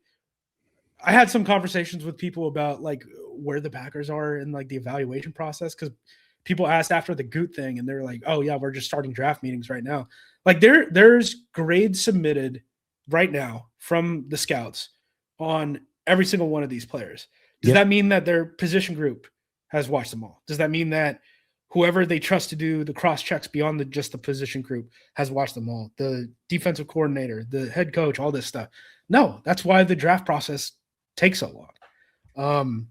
I had some conversations with people about like where the Packers are in like the evaluation process, because people asked after the Goot thing, and they're like, oh yeah, we're just starting draft meetings right now. Like, there's grades submitted right now from the scouts on every single one of these players. Does that mean that their position group has watched them all? Does that mean that whoever they trust to do the cross checks beyond just the position group has watched them all? The defensive coordinator, the head coach, all this stuff. No, that's why the draft process takes so long.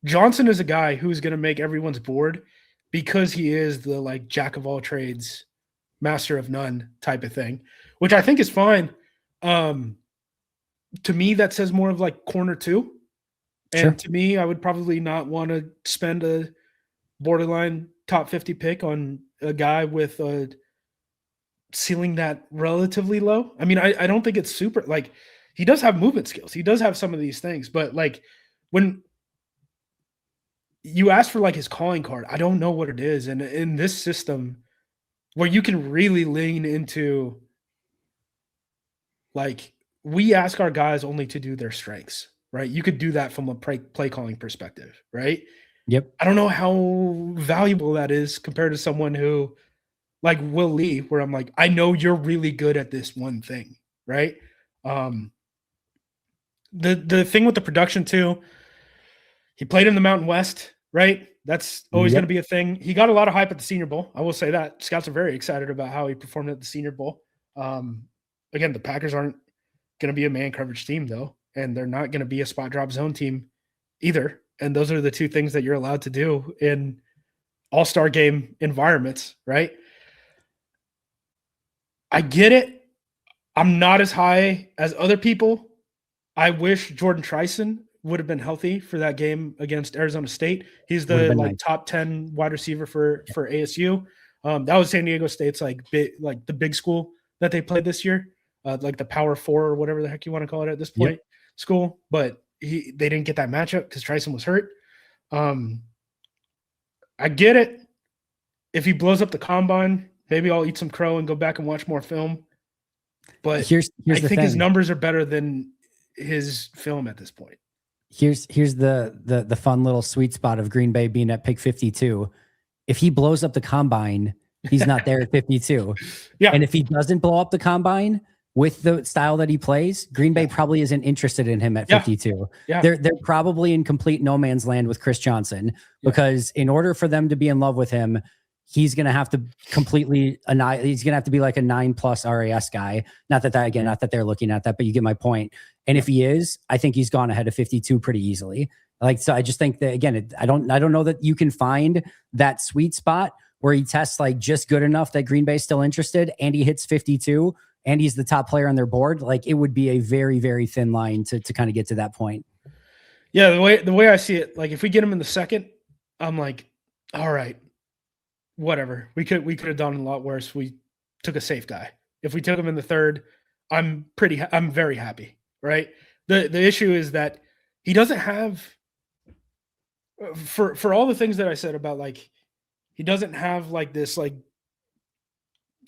Johnson is a guy who's going to make everyone's board, because he is the like jack of all trades, master of none type of thing, which I think is fine. To me, that says more of like corner 2. And to me, I would probably not want to spend a borderline top 50 pick on a guy with a ceiling that relatively low. I mean, I don't think it's super, like, he does have movement skills. He does have some of these things, but like, when you ask for like his calling card, I don't know what it is. And in this system where you can really lean into, like, we ask our guys only to do their strengths, right? You could do that from a play calling perspective, right? Yep. I don't know how valuable that is compared to someone who, like Will Lee, where I'm like, I know you're really good at this one thing, right? The thing with the production too, he played in the Mountain West, right? That's always going to be a thing. He got a lot of hype at the Senior Bowl. I will say that. Scouts are very excited about how he performed at the Senior Bowl. Again, the Packers aren't going to be a man coverage team, though, and they're not going to be a spot drop zone team either. And those are the 2 things that you're allowed to do in all-star game environments, right? I get it. I'm not as high as other people. I wish Jordan Trison would have been healthy for that game against Arizona State. He's the like top 10 wide receiver for ASU. That was San Diego State's like the big school that they played this year, like the Power 4 or whatever the heck you want to call it at this point, school. But they didn't get that matchup because Trison was hurt. I get it. If he blows up the combine, maybe I'll eat some crow and go back and watch more film. But here's I think his numbers are better than his film at this point. Here's the fun little sweet spot of Green Bay being at pick 52. If he blows up the combine, he's not there at 52. Yeah. And if he doesn't blow up the combine, with the style that he plays, Green Bay probably isn't interested in him at 52. Yeah. They're probably in complete no man's land with Chris Johnson, because in order for them to be in love with him, he's going to have to completely he's going to have to be like a 9+ RAS guy. Not that they're looking at that, but you get my point. And if he is, I think he's gone ahead of 52 pretty easily. Like, so I just think that, again, I don't know that you can find that sweet spot where he tests like just good enough that Green Bay's still interested and he hits 52 and he's the top player on their board. Like, it would be a very, very thin line to kind of get to that point. Yeah. The way I see it, like if we get him in the second, I'm like, all right, whatever. We could have done a lot worse. We took a safe guy. If we took him in the third, I'm very happy. Right. The issue is that he doesn't have, for all the things that I said about, like, he doesn't have like this like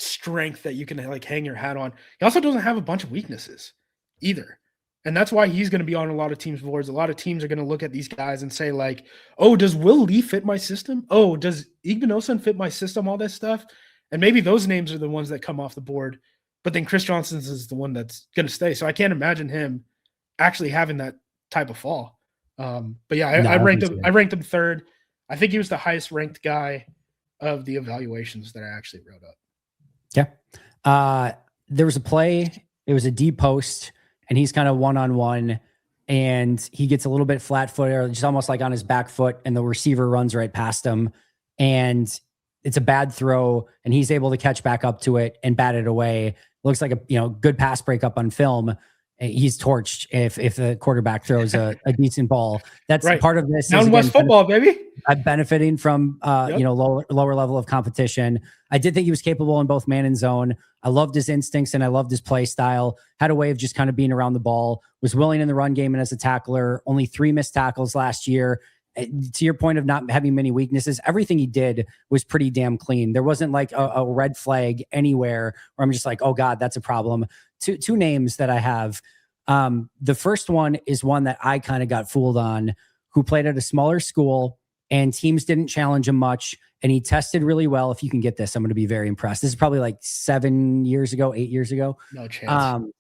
strength that you can like hang your hat on. He also doesn't have a bunch of weaknesses either. And that's why he's going to be on a lot of teams' boards. A lot of teams are going to look at these guys and say like, oh, does Will Lee fit my system? Oh, does Igbenogson fit my system? All that stuff. And maybe those names are the ones that come off the board. But then Chris Johnson's is the one that's going to stay. So I can't imagine him actually having that type of fall. But yeah, I ranked him third. I think he was the highest ranked guy of the evaluations that I actually wrote up. Yeah. There was a play. It was a deep post, and he's kind of one-on-one, and he gets a little bit flat-footed, or just almost like on his back foot, and the receiver runs right past him, and it's a bad throw, and he's able to catch back up to it and bat it away. Looks like a good pass breakup on film. He's torched if the quarterback throws a decent ball. That's right. Part of this. Mountain West football, baby. I'm benefiting from lower level of competition. I did think he was capable in both man and zone. I loved his instincts and I loved his play style. Had a way of just kind of being around the ball. Was willing in the run game and as a tackler. Only 3 missed tackles last year. To your point of not having many weaknesses, everything he did was pretty damn clean. There wasn't like a red flag anywhere where I'm just like, oh God, that's a problem. Two names that I have. The first one is one that I kind of got fooled on, who played at a smaller school and teams didn't challenge him much. And he tested really well. If you can get this, I'm going to be very impressed. This is probably like 8 years ago. No chance.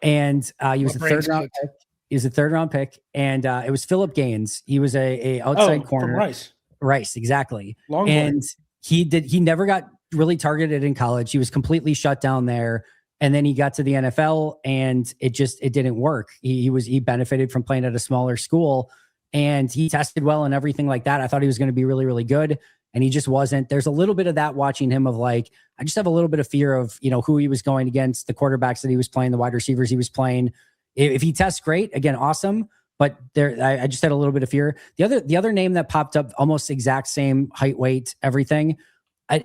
And he was a third round pick. He was a third round pick, and it was Phillip Gaines. He was a outside corner. From Rice, exactly. And he never got really targeted in college. He was completely shut down there. And then he got to the NFL and it didn't work. He benefited from playing at a smaller school and he tested well and everything like that. I thought he was going to be really, really good. And he just wasn't. There's a little bit of that watching him of like, I just have a little bit of fear of, who he was going against, the quarterbacks that he was playing, the wide receivers he was playing. If he tests great, again, awesome. But I just had a little bit of fear. The other name that popped up, almost exact same height, weight, everything.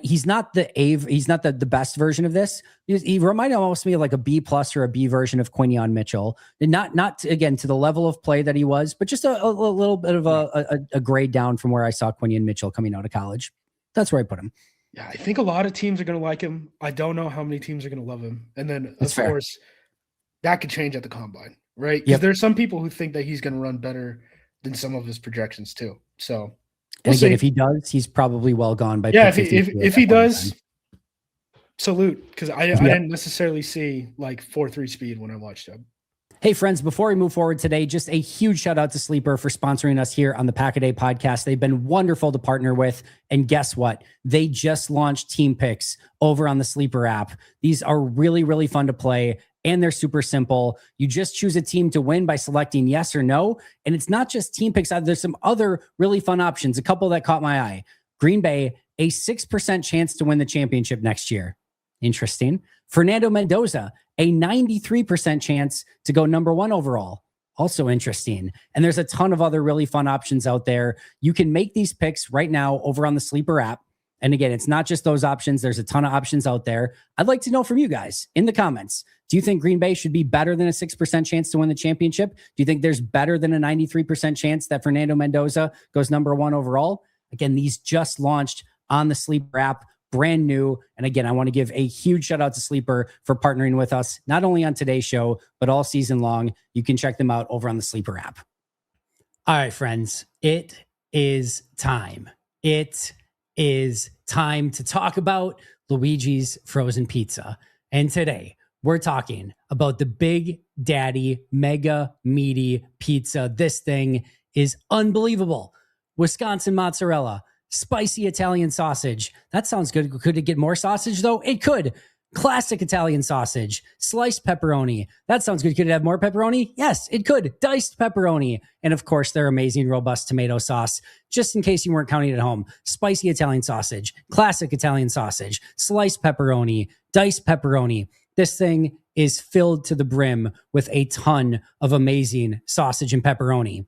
He's not the best version of this. He reminded almost me of like a B+ or a B version of Quinion Mitchell. And not again to the level of play that he was, but just a little bit of a grade down from where I saw Quinion Mitchell coming out of college. That's where I put him. Yeah, I think a lot of teams are going to like him. I don't know how many teams are going to love him. And then of course, that could change at the combine, right? Because there's some people who think that he's going to run better than some of his projections too. So. And again, if he does, he's probably well gone by. Yeah, if he does, salute, because I didn't necessarily see like 4.3 speed when I watched him. Hey, friends, before we move forward today, just a huge shout out to Sleeper for sponsoring us here on the Pack-A-Day podcast. They've been wonderful to partner with. And guess what? They just launched Team Picks over on the Sleeper app. These are really, really fun to play. And they're super simple. You just choose a team to win by selecting yes or no. And it's not just team picks. There's some other really fun options. A couple that caught my eye. Green Bay, a 6% chance to win the championship next year. Interesting. Fernando Mendoza, a 93% chance to go number 1 overall. Also interesting. And there's a ton of other really fun options out there. You can make these picks right now over on the Sleeper app. And again, it's not just those options. There's a ton of options out there. I'd like to know from you guys in the comments. Do you think Green Bay should be better than a 6% chance to win the championship? Do you think there's better than a 93% chance that Fernando Mendoza goes number 1 overall? Again, these just launched on the Sleeper app, brand new. And again, I want to give a huge shout out to Sleeper for partnering with us, not only on today's show, but all season long. You can check them out over on the Sleeper app. All right, friends, it is time. It is time to talk about Luigi's Frozen Pizza. And today, We're talking about the Big Daddy Mega Meaty Pizza. This thing is unbelievable. Wisconsin mozzarella, spicy Italian sausage. That sounds good. Could it get more sausage though? It could. Classic Italian sausage, sliced pepperoni. That sounds good. Could it have more pepperoni? Yes, it could. Diced pepperoni. And of course, their amazing robust tomato sauce. Just in case you weren't counting at home, spicy Italian sausage, classic Italian sausage, sliced pepperoni, diced pepperoni. This thing is filled to the brim with a ton of amazing sausage and pepperoni.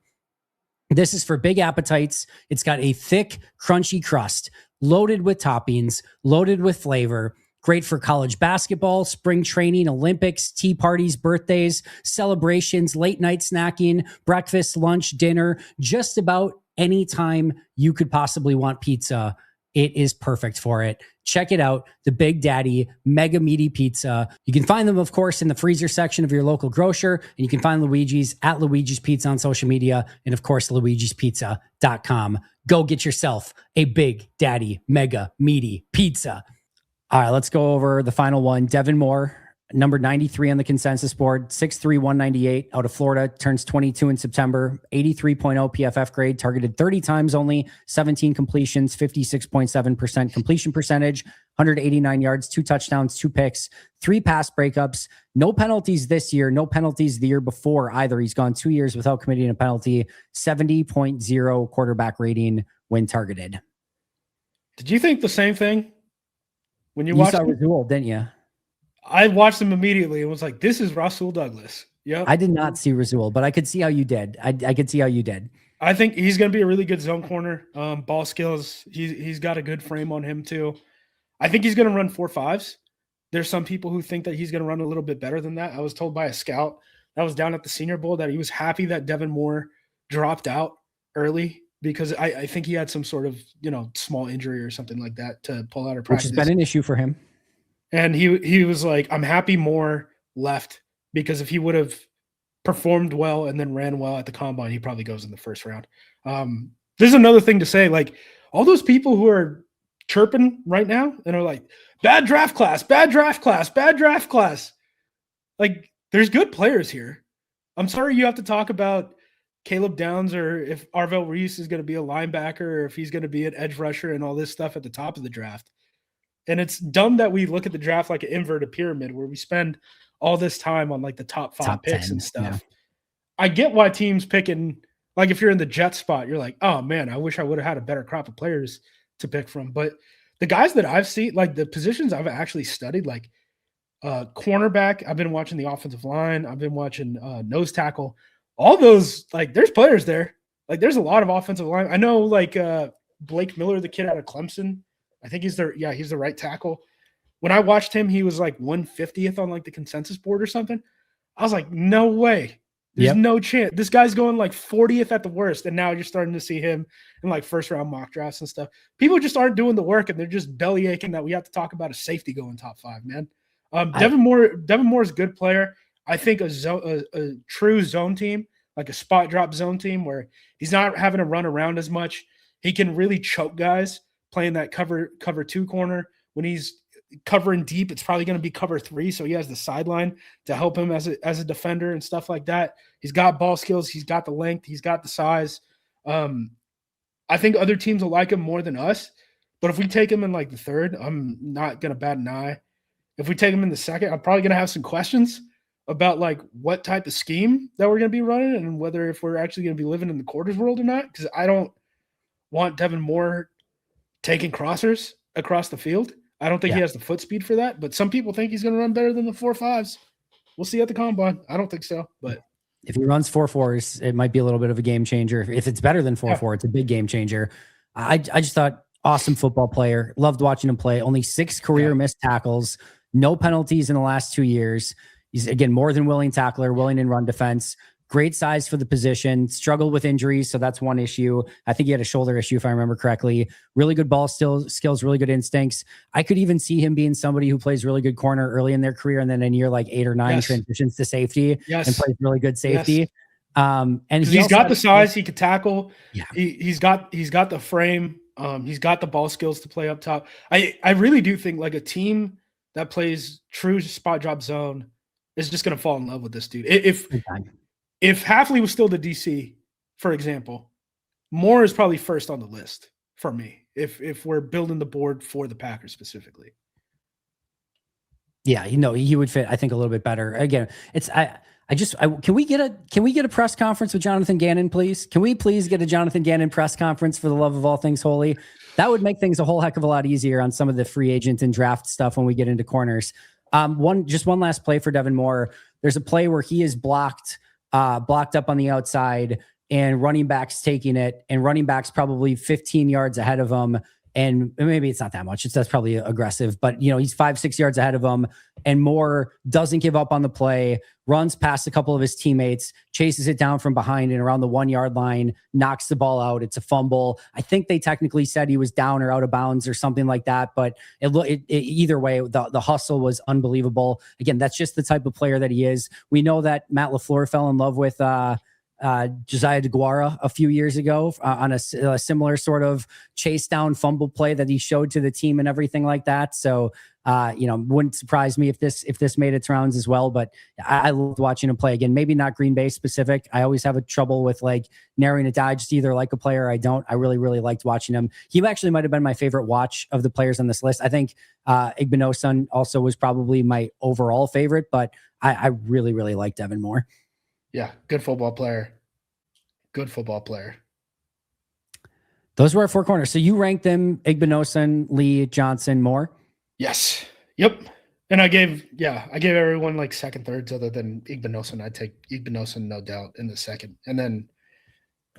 This is for big appetites. It's got a thick, crunchy crust, loaded with toppings, loaded with flavor. Great for college basketball, spring training, Olympics, tea parties, birthdays, celebrations, late night snacking, breakfast, lunch, dinner, just about any time you could possibly want pizza. It is perfect for it. Check it out, the Big Daddy Mega Meaty Pizza. You can find them, of course, in the freezer section of your local grocer, and you can find Luigi's at Luigi's Pizza on social media, and of course, luigispizza.com. Go get yourself a Big Daddy Mega Meaty Pizza. All right, let's go over the final one. Devin Moore, number 93 on the consensus board, 6'3", 198, out of Florida, turns 22 in September, 83.0 PFF grade, targeted 30 times only, 17 completions, 56.7% completion percentage, 189 yards, 2 touchdowns, 2 picks, 3 pass breakups, no penalties this year, no penalties the year before either. He's gone 2 years without committing a penalty, 70.0 quarterback rating when targeted. Did you think the same thing? When you saw Rasul, didn't you? I watched him immediately and was like, this is Rasul Douglas. Yeah. I did not see Rasul, but I could see how you did. I could see how you did. I think he's going to be a really good zone corner. Ball skills. He's got a good frame on him too. I think he's going to run 4.5s. There's some people who think that he's going to run a little bit better than that. I was told by a scout that was down at the Senior Bowl that he was happy that Devin Moore dropped out early, because I think he had some sort of, small injury or something like that to pull out of practice. Which has been an issue for him. And he was like, I'm happy Moore left, because if he would have performed well and then ran well at the combine, he probably goes in the first round. There's another thing to say, like all those people who are chirping right now and are like, bad draft class, bad draft class, bad draft class. Like there's good players here. I'm sorry you have to talk about Caleb Downs, or if Arvell Reese is going to be a linebacker, or if he's going to be an edge rusher and all this stuff at the top of the draft. And it's dumb that we look at the draft like an inverted pyramid where we spend all this time on like the top 5 picks 10, and stuff. Yeah. I get why teams picking, like if you're in the jet spot, you're like, oh man, I wish I would have had a better crop of players to pick from. But the guys that I've seen, like the positions I've actually studied, like cornerback, I've been watching the offensive line, I've been watching nose tackle. All those, like, there's players there. Like, there's a lot of offensive line. I know, like, Blake Miller, the kid out of Clemson, I think he's the right tackle. When I watched him, he was like 150th on, like, the consensus board or something. I was like, no way. There's no chance. This guy's going, like, 40th at the worst, and now you're starting to see him in, like, first-round mock drafts and stuff. People just aren't doing the work, and they're just belly aching that we have to talk about a safety going top 5, man. Devin Moore's a good player. I think a true zone team, like a spot drop zone team where he's not having to run around as much. He can really choke guys playing that cover 2 corner. When he's covering deep, it's probably going to be cover 3. So he has the sideline to help him as a defender and stuff like that. He's got ball skills. He's got the length. He's got the size. I think other teams will like him more than us, but if we take him in like the 3rd, I'm not going to bat an eye. If we take him in the 2nd, I'm probably going to have some questions about like what type of scheme that we're going to be running and whether if we're actually going to be living in the quarters world or not, because I don't want Devin Moore taking crossers across the field. I don't think he has the foot speed for that, but some people think he's going to run better than the 4.5s. We'll see at the combine. I don't think so, but if he runs 4.4s, it might be a little bit of a game changer. If it's better than 4.4, it's a big game changer. I just thought awesome football player. Loved watching him play. Only 6 career missed tackles, no penalties in the last 2 years. He's, again, more than willing tackler, willing in run defense. Great size for the position. Struggled with injuries, so that's one issue. I think he had a shoulder issue, if I remember correctly. Really good ball skills, really good instincts. I could even see him being somebody who plays really good corner early in their career, and then in year like 8 or 9 transitions to safety and plays really good safety. And he's got the size, he could tackle. Yeah. He's got the frame. He's got the ball skills to play up top. I really do think like a team that plays true spot drop zone is just going to fall in love with this dude. If Hafley was still the DC, for example, Moore is probably first on the list for me. If we're building the board for the Packers specifically. Yeah, he would fit, I think, a little bit better. Again, can we get a press conference with Jonathan Gannon, please? Can we please get a Jonathan Gannon press conference for the love of all things holy? That would make things a whole heck of a lot easier on some of the free agent and draft stuff when we get into corners. One last play for Devin Moore. There's a play where he is blocked up on the outside, and running back's taking it, and running back's probably 15 yards ahead of him. And maybe it's not that much. That's probably aggressive, but he's 5-6 yards ahead of him, and Moore doesn't give up on the play, runs past a couple of his teammates, chases it down from behind and around the 1 yard line, knocks the ball out. It's a fumble. I think they technically said he was down or out of bounds or something like that, but either way, the hustle was unbelievable. Again, that's just the type of player that he is. We know that Matt LaFleur fell in love with Josiah DeGuara a few years ago on a similar sort of chase down fumble play that he showed to the team and everything like that. So, wouldn't surprise me if this made its rounds as well, but I loved watching him play. Again, maybe not Green Bay specific. I always have a trouble with narrowing it down. I just either like a player or I don't. I really, really liked watching him. He actually might've been my favorite watch of the players on this list. I think Igbinosun also was probably my overall favorite, but I really, really like Devin Moore. Yeah, good football player. Good football player. Those were our four corners. So you ranked them: Igbinosun, Lee, Johnson, Moore? Yes. Yep. And I gave everyone second, thirds other than Igbinosun. I'd take Igbinosun, no doubt, in the second. And then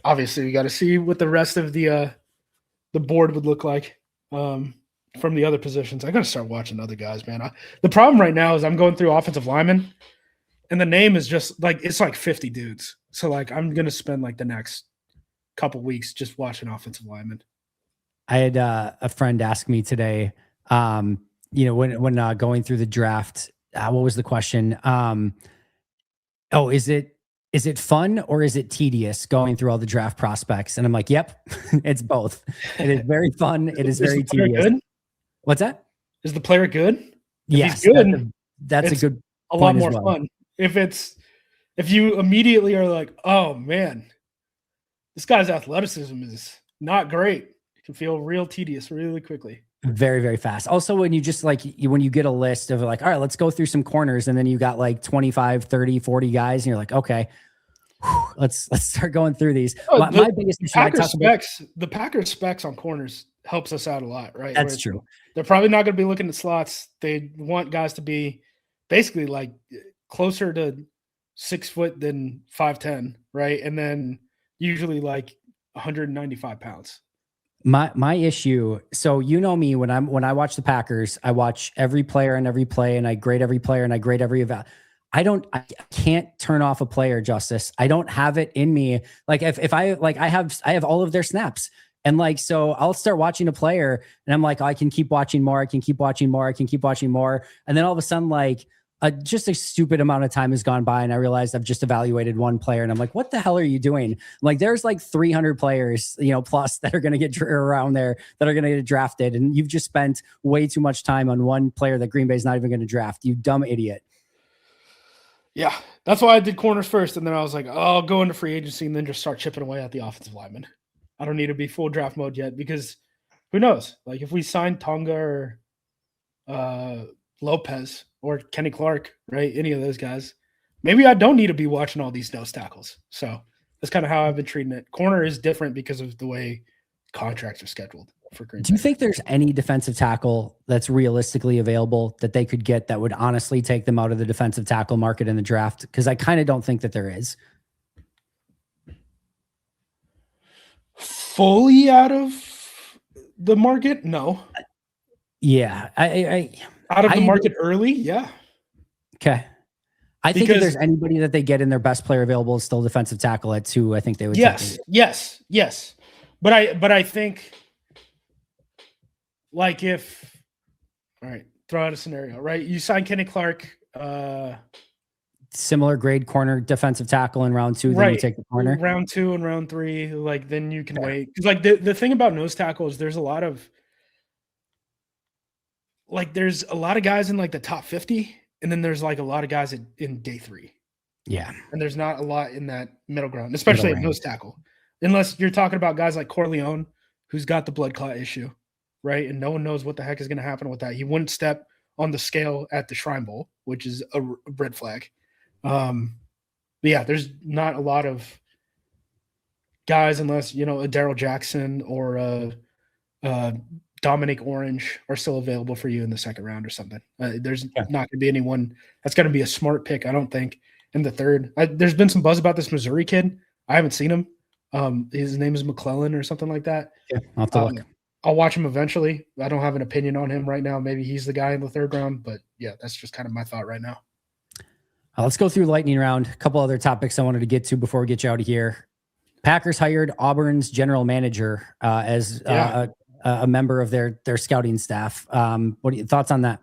obviously we got to see what the rest of the board would look like from the other positions. I got to start watching other guys, man. The problem right now is I'm going through offensive linemen, and the name is just it's 50 dudes. So I'm going to spend the next couple weeks just watching offensive linemen. I had a friend ask me today, when going through the draft, what was the question? Is it fun or is it tedious going through all the draft prospects? And I'm like, yep, it's both. It is very fun. It is very tedious. Good? What's that? Is the player good? Yes, he's good, that's a good a lot more fun. If you immediately are like, oh man, this guy's athleticism is not great, it can feel real tedious really quickly. Very, very fast. Also, when you just when you get a list of all right, let's go through some corners, and then you got 25, 30, 40 guys, and you're like, okay, let's start going through these. My biggest issue, the Packers specs on corners helps us out a lot, right? That's true. They're probably not going to be looking at slots. They want guys to be basically closer to 6 foot than 5'10", right? And then usually 195 pounds. My issue, so me, when I watch the Packers, I watch every player and every play, and I grade every player and I grade every eval. I can't turn off a player, Justis. I don't have it in me. If I I have all of their snaps. And so I'll start watching a player and I'm I can keep watching more. I can keep watching more. I can keep watching more. And then all of a sudden, just a stupid amount of time has gone by, and I realized I've just evaluated one player, and I'm like, what the hell are you doing? There's 300 players, plus that are going to get around there that are going to get drafted. And you've just spent way too much time on one player that Green Bay's not even going to draft. You dumb idiot. Yeah. That's why I did corners first. And then I was like, I'll go into free agency and then just start chipping away at the offensive lineman. I don't need to be full draft mode yet, because who knows? If we sign Tonga or Lopez or Kenny Clark, right? Any of those guys, maybe I don't need to be watching all these nose tackles. So that's kind of how I've been treating it. Corner is different because of the way contracts are scheduled for Green Bay. Do you think there's any defensive tackle that's realistically available that they could get that would honestly take them out of the defensive tackle market in the draft? Because I kind of don't think that there is. Fully out of the market? No. Yeah. Out of the market early? Yeah. Okay. I think if there's anybody that they get in their best player available is still defensive tackle at 2, I think they would. Yes. But I think if, all right, throw out a scenario, right? You sign Kenny Clark, similar grade corner defensive tackle in round 2, then you take the corner. Round 2 and round 3, then you can wait. Because the thing about nose tackle is there's a lot of like there's a lot of guys in like the top 50, and then there's like a lot of guys in day 3. Yeah. And there's not a lot in that middle ground, especially at nose tackle. Unless you're talking about guys like Corleone, who's got the blood clot issue, right? And no one knows what the heck is going to happen with that. He wouldn't step on the scale at the Shrine Bowl, which is a red flag. But yeah, there's not a lot of guys unless, you know, a Daryl Jackson or Dominic Orange are still available for you in the second round or something. There's not going to be anyone that's going to be a smart pick, I don't think, in the third. There's been some buzz about this Missouri kid. I haven't seen him. His name is McClellan or something like that. Yeah, I'll have to look. I'll watch him eventually. I don't have an opinion on him right now. Maybe he's the guy in the third round, but yeah, that's just kind of my thought right now. Let's go through lightning round. A couple other topics I wanted to get to before we get you out of here. Packers hired Auburn's general manager as a member of their scouting staff. What are your thoughts on that?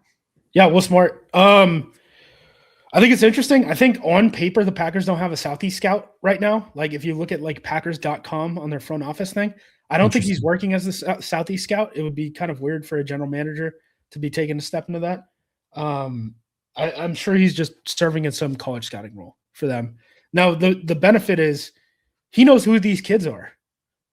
Yeah, well, smart. I think it's interesting. I think on paper, the Packers don't have a Southeast scout right now. Like if you look at like Packers.com on their front office thing, I don't think he's working as the Southeast scout. It would be kind of weird for a general manager to be taking a step into that. I'm sure he's just serving in some college scouting role for them. Now, the benefit is he knows who these kids are,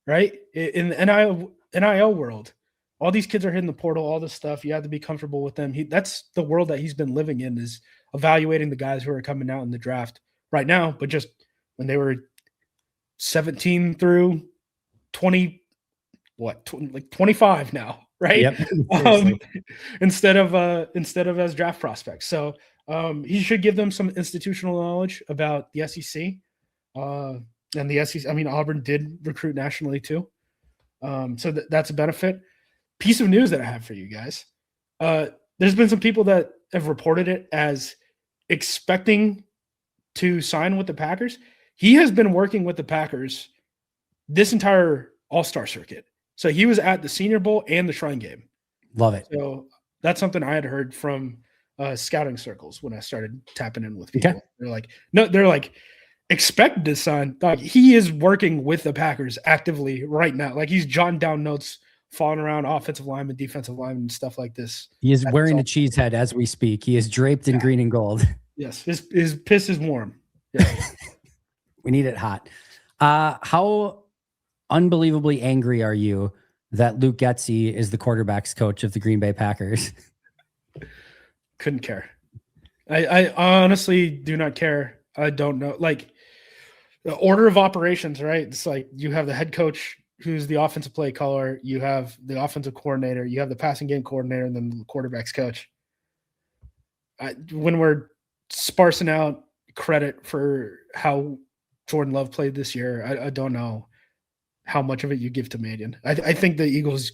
right? In the NIL world, all these kids are hitting the portal, all this stuff. You have to be comfortable with them. That's the world that he's been living in, is evaluating the guys who are coming out in the draft right now, but just when they were 17 through 20, like 25 now, right? Yep. Instead of as draft prospects. So he should give them some institutional knowledge about the SEC. And the SEC, I mean, Auburn did recruit nationally too. So that's a benefit. Piece of news that I have for you guys. There's been some people that have reported it as expecting to sign with the Packers. He has been working with the Packers this entire All-Star circuit. So he was at the Senior Bowl and the Shrine Game. Love it. So that's something I had heard from scouting circles when I started tapping in with people. Okay. They're like, expected to sign. Like, he is working with the Packers actively right now. Like, he's jotting down notes, falling around offensive linemen, defensive linemen, stuff like this. He is wearing a cheese head as we speak. He is draped in green and gold. Yes, his piss is warm. Yeah. We need it hot. How unbelievably angry are you that Luke Getsy is the quarterbacks coach of the Green Bay Packers? Couldn't care. I honestly do not care. I don't know. Like, the order of operations, right? It's like you have the head coach who's the offensive play caller, you have the offensive coordinator, you have the passing game coordinator, and then the quarterbacks coach. When we're sparsing out credit for how Jordan Love played this year, I don't know how much of it you give to Mannion. I think the Eagles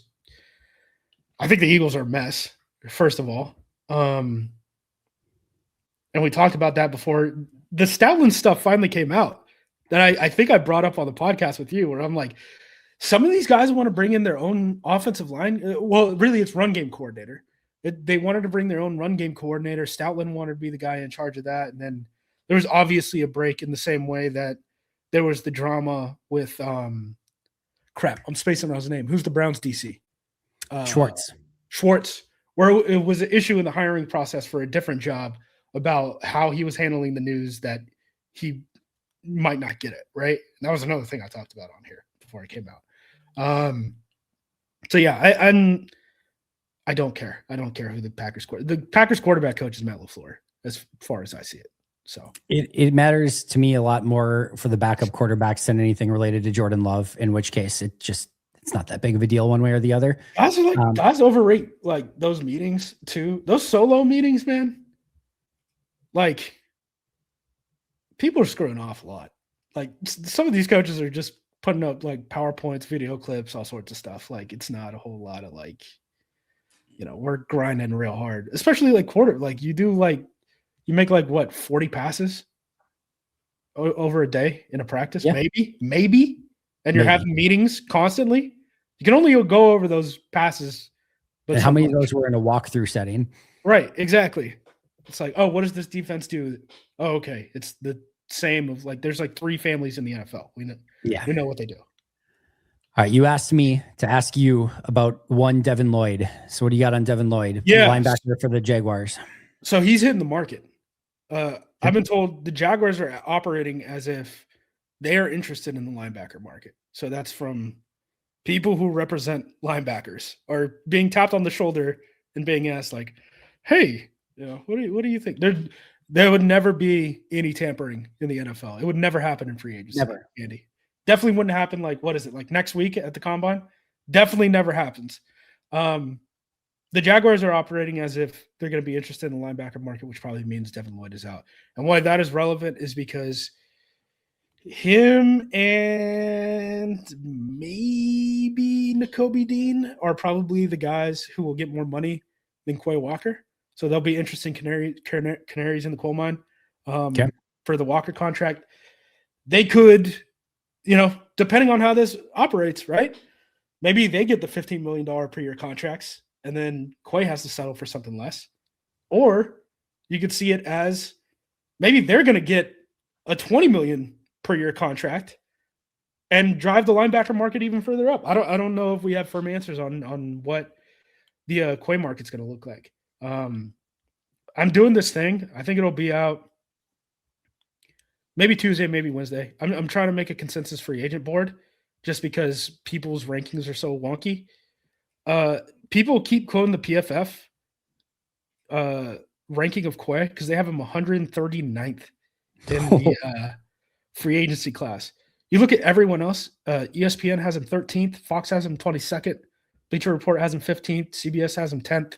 are a mess, first of all. And we talked about that before. The Stoutland stuff finally came out that I think I brought up on the podcast with you, where I'm like, some of these guys want to bring in their own offensive line. Well, really, it's run game coordinator. They wanted to bring their own run game coordinator. Stoutland wanted to be the guy in charge of that. And then there was obviously a break in the same way that there was the drama with crap. I'm spacing on his name. Who's the Browns DC? Schwartz, where it was an issue in the hiring process for a different job about how he was handling the news that he might not get it, right? And that was another thing I talked about on here before it came out. So yeah, I don't care. I don't care who the Packers quarterback coach is, Matt LaFleur, as far as I see it. So it matters to me a lot more for the backup quarterbacks than anything related to Jordan Love, in which case it's not that big of a deal one way or the other. Guys overrate like those meetings too. Those solo meetings, man. Like, people are screwing off a lot. Like, some of these coaches are just putting up like PowerPoints, video clips, all sorts of stuff. Like, it's not a whole lot of like, we're grinding real hard, especially like like you make like what, 40 passes over a day in a practice? Yeah. Maybe. And you're having meetings constantly. You can only go over those passes. But how many of those were in a walkthrough setting? Right. Exactly. It's like, oh, what does this defense do? Oh, okay. It's the same of like, there's like 3 families in the NFL. We know what they do. All right, you asked me to ask you about one Devin Lloyd. So what do you got on Devin Lloyd, Yeah. linebacker for the Jaguars? So he's hitting the market. I've been told the Jaguars are operating as if they are interested in the linebacker market. So that's from people who represent linebackers are being tapped on the shoulder and being asked like, "Hey, what do you think?" There would never be any tampering in the NFL. It would never happen in free agency. Never. Andy. Definitely wouldn't happen. Like, what is it? Like next week at the combine? Definitely never happens. The Jaguars are operating as if they're going to be interested in the linebacker market, which probably means Devin Lloyd is out. And why that is relevant is because him and maybe Nakobe Dean are probably the guys who will get more money than Quay Walker. So they'll be interesting canaries in the coal mine for the Walker contract. They could, depending on how this operates, right? Maybe they get the $15 million per year contracts, and then Quay has to settle for something less. Or you could see it as maybe they're going to get a $20 million per year contract and drive the linebacker market even further up. I don't know if we have firm answers on what the Quay market's going to look like. I'm doing this thing. I think it'll be out maybe Tuesday, maybe Wednesday. I'm trying to make a consensus free agent board just because people's rankings are so wonky. People keep quoting the PFF ranking of Quay because they have him 139th in the free agency class. You look at everyone else. ESPN has him 13th. Fox has him 22nd. Bleacher Report has him 15th. CBS has him 10th.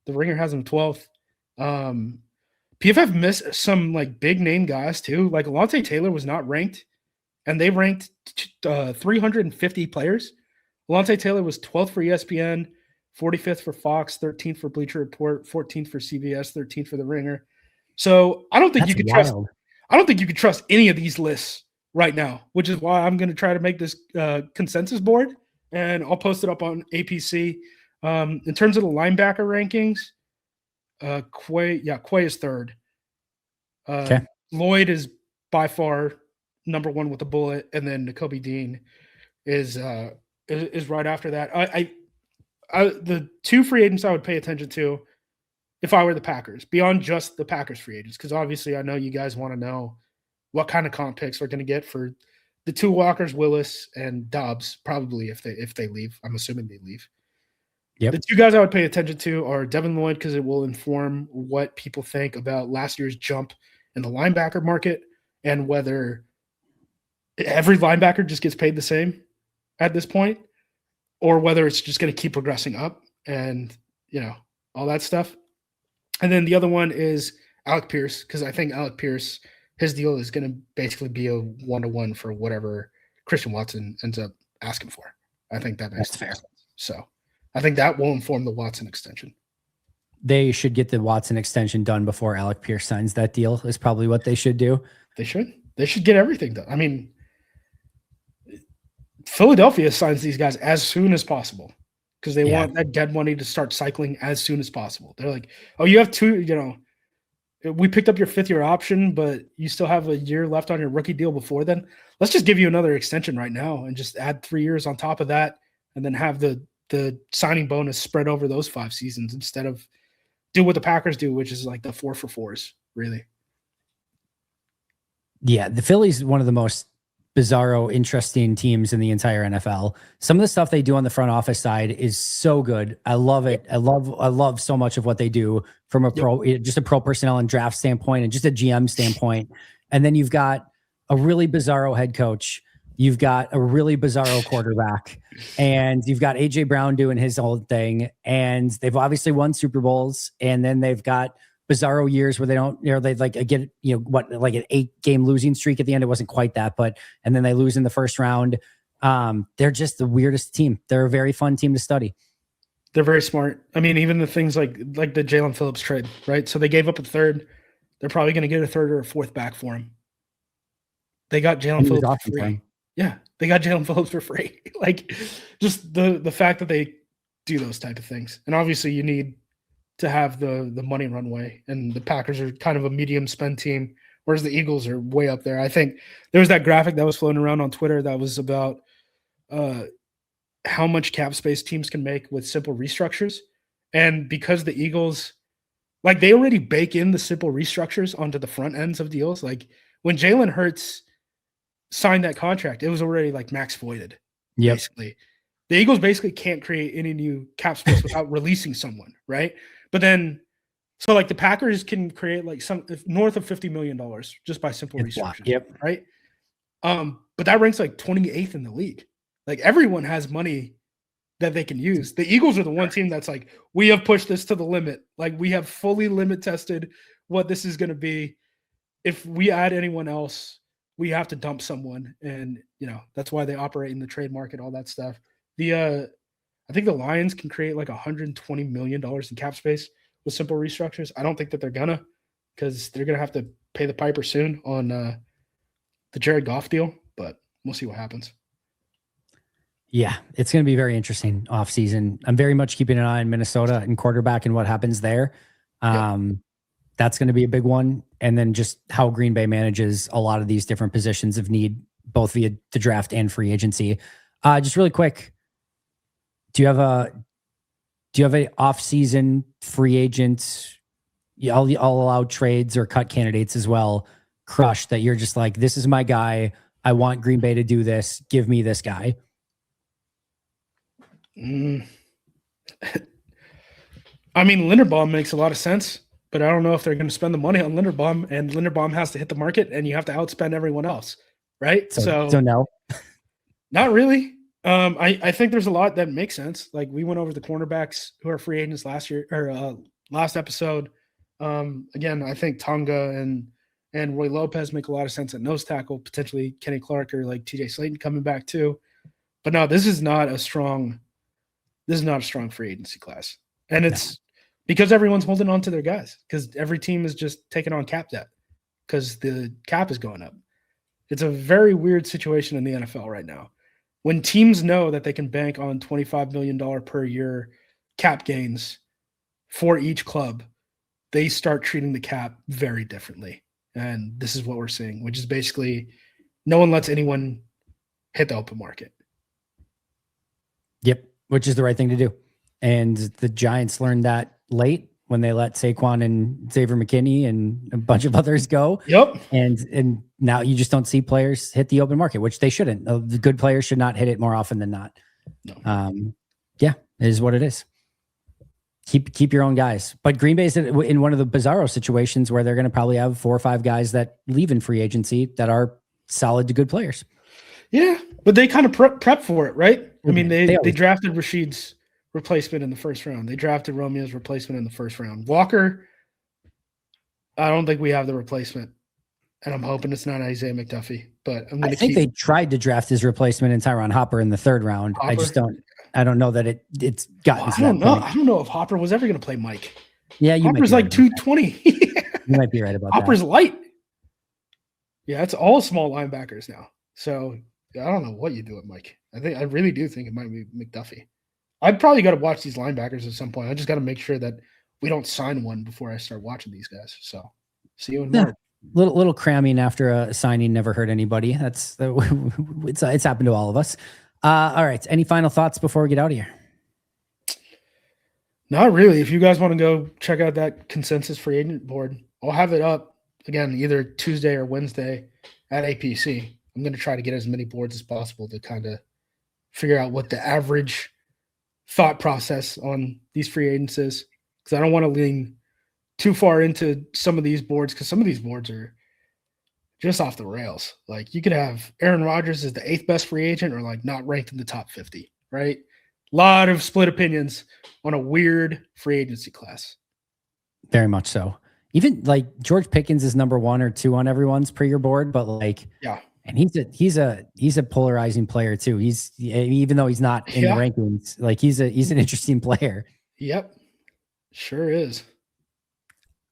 The Ringer has him 12th. PFF missed some like big name guys too. Like Alontae Taylor was not ranked, and they ranked 350 players. Alontae Taylor was 12th for ESPN, 45th for Fox, 13th for Bleacher Report, 14th for CBS, 13th for The Ringer. So I don't think you could trust. I don't think you could trust any of these lists right now, which is why I'm going to try to make this consensus board, and I'll post it up on APC. In terms of the linebacker rankings, Quay is third. Lloyd is by far number one with a bullet, and then Nakobe Dean is right after that. The two free agents I would pay attention to if I were the Packers, beyond just the Packers free agents, because obviously I know you guys want to know what kind of comp picks we're going to get for the two Walkers, Willis and Dobbs, probably if they leave. I'm assuming they leave. Yep. The two guys I would pay attention to are Devin Lloyd, because it will inform what people think about last year's jump in the linebacker market and whether every linebacker just gets paid the same at this point, or whether it's just going to keep progressing up and, all that stuff. And then the other one is Alec Pierce, because I think Alec Pierce, his deal is going to basically be a 1-to-1 for whatever Christian Watson ends up asking for. I think that's fair. So I think that will inform the Watson extension. They should get the Watson extension done before Alec Pierce signs that deal is probably what they should do. They should get everything done. I mean, Philadelphia signs these guys as soon as possible because they want that dead money to start cycling as soon as possible. They're like, oh, you have we picked up your 5th-year option, but you still have a year left on your rookie deal before then. Let's just give you another extension right now and just add 3 years on top of that, and then have the signing bonus spread over those 5 seasons instead of do what the Packers do, which is like the 4-for-4s, really. Yeah, the Phillies one of the most bizarro, interesting teams in the entire NFL. Some of the stuff they do on the front office side is so good. I love it. I love so much of what they do from a pro personnel and draft standpoint and just a GM standpoint. And then you've got a really bizarro head coach. You've got a really bizarro quarterback, and you've got AJ Brown doing his old thing. And they've obviously won Super Bowls, and then they've got bizarro years where they don't, they like get, an 8-game losing streak at the end. It wasn't quite that, and then they lose in the first round. They're just the weirdest team. They're a very fun team to study. They're very smart. I mean, even the things like the Jalen Phillips trade, right? So they gave up a third. They're probably going to get a third or a fourth back for him. They got Jalen Phillips for free. Yeah, they got Jalen Phillips for free. Like, just the fact that they do those type of things. And obviously you need to have the money runway, and the Packers are kind of a medium spend team, whereas the Eagles are way up there. I think there was that graphic that was floating around on Twitter that was about how much cap space teams can make with simple restructures. And because the Eagles, like, they already bake in the simple restructures onto the front ends of deals. Like when Jalen Hurts signed that contract, it was already like max voided. Basically. The Eagles basically can't create any new cap space without releasing someone, right? But then, so like the Packers can create like some north of $50 million just by simple restructures, right? But that ranks like 28th in the league. Like everyone has money that they can use. The Eagles are the one team that's like, we have pushed this to the limit. Like we have fully limit tested what this is going to be. If we add anyone else, we have to dump someone. And, you know, that's why they operate in the trade market, all that stuff. I think the Lions can create like $120 million in cap space with simple restructures. I don't think that they're gonna, because they're gonna have to pay the piper soon on the Jared Goff deal, but we'll see what happens. Yeah, it's going to be very interesting offseason. I'm very much keeping an eye on Minnesota and quarterback and what happens there. That's going to be a big one. And then just how Green Bay manages a lot of these different positions of need, both via the draft and free agency. Just really quick, do you have a off-season free agent? I'll allow trades or cut candidates as well. Crush that you're just like, this is my guy. I want Green Bay to do this. Give me this guy. I mean, Linderbaum makes a lot of sense, but I don't know if they're going to spend the money on Linderbaum, and Linderbaum has to hit the market, and you have to outspend everyone else, right? So no, not really. I think there's a lot that makes sense. Like we went over the cornerbacks who are free agents last year or last episode. Again, I think Tonga and Roy Lopez make a lot of sense at nose tackle. Potentially Kenny Clark or like TJ Slayton coming back too. But no, this is not a strong free agency class. And it's because everyone's holding on to their guys, because every team is just taking on cap debt because the cap is going up. It's a very weird situation in the NFL right now. When teams know that they can bank on $25 million per year cap gains for each club, they start treating the cap very differently. And this is what we're seeing, which is basically no one lets anyone hit the open market. Yep, which is the right thing to do. And the Giants learned that late when they let Saquon and Xavier McKinney and a bunch of others go. Yep. And now you just don't see players hit the open market, which they shouldn't. The good players should not hit it more often than not. No. Yeah, it is what it is. Keep your own guys. But Green Bay's in one of the bizarro situations where they're going to probably have 4 or 5 guys that leave in free agency that are solid to good players. Yeah, but they kind of prep for it, right? I mean, they drafted Rashid's replacement in the first round. They drafted Romeo's replacement in the first round. Walker, I don't think we have the replacement, and I'm hoping it's not Isaiah McDuffie. But I think they tried to draft his replacement in Tyron Hopper in the 3rd round. Hopper? I don't know that it's gotten to that point. I don't know if Hopper was ever going to play Mike. Yeah, Hopper's like 220. You might be right about Hopper's light. Yeah, it's all small linebackers now. So I don't know what you do with Mike. I really do think it might be McDuffie. I've probably got to watch these linebackers at some point. I just got to make sure that we don't sign one before I start watching these guys. So see you in March. Little cramming after a signing never hurt anybody. It's happened to all of us. All right. Any final thoughts before we get out of here? Not really. If you guys want to go check out that consensus free agent board, I'll have it up again either Tuesday or Wednesday at APC. I'm going to try to get as many boards as possible to kind of figure out what the average thought process on these free agents is, because I don't want to lean too far into some of these boards, because some of these boards are just off the rails. Like you could have Aaron Rodgers as the 8th best free agent or like not ranked in the top 50, right? A lot of split opinions on a weird free agency class. Very much so. Even like George Pickens is number 1 or 2 on everyone's pre-year board, but like, yeah. And he's a polarizing player too. Even though he's not in the rankings, like he's an interesting player. Yep. Sure is.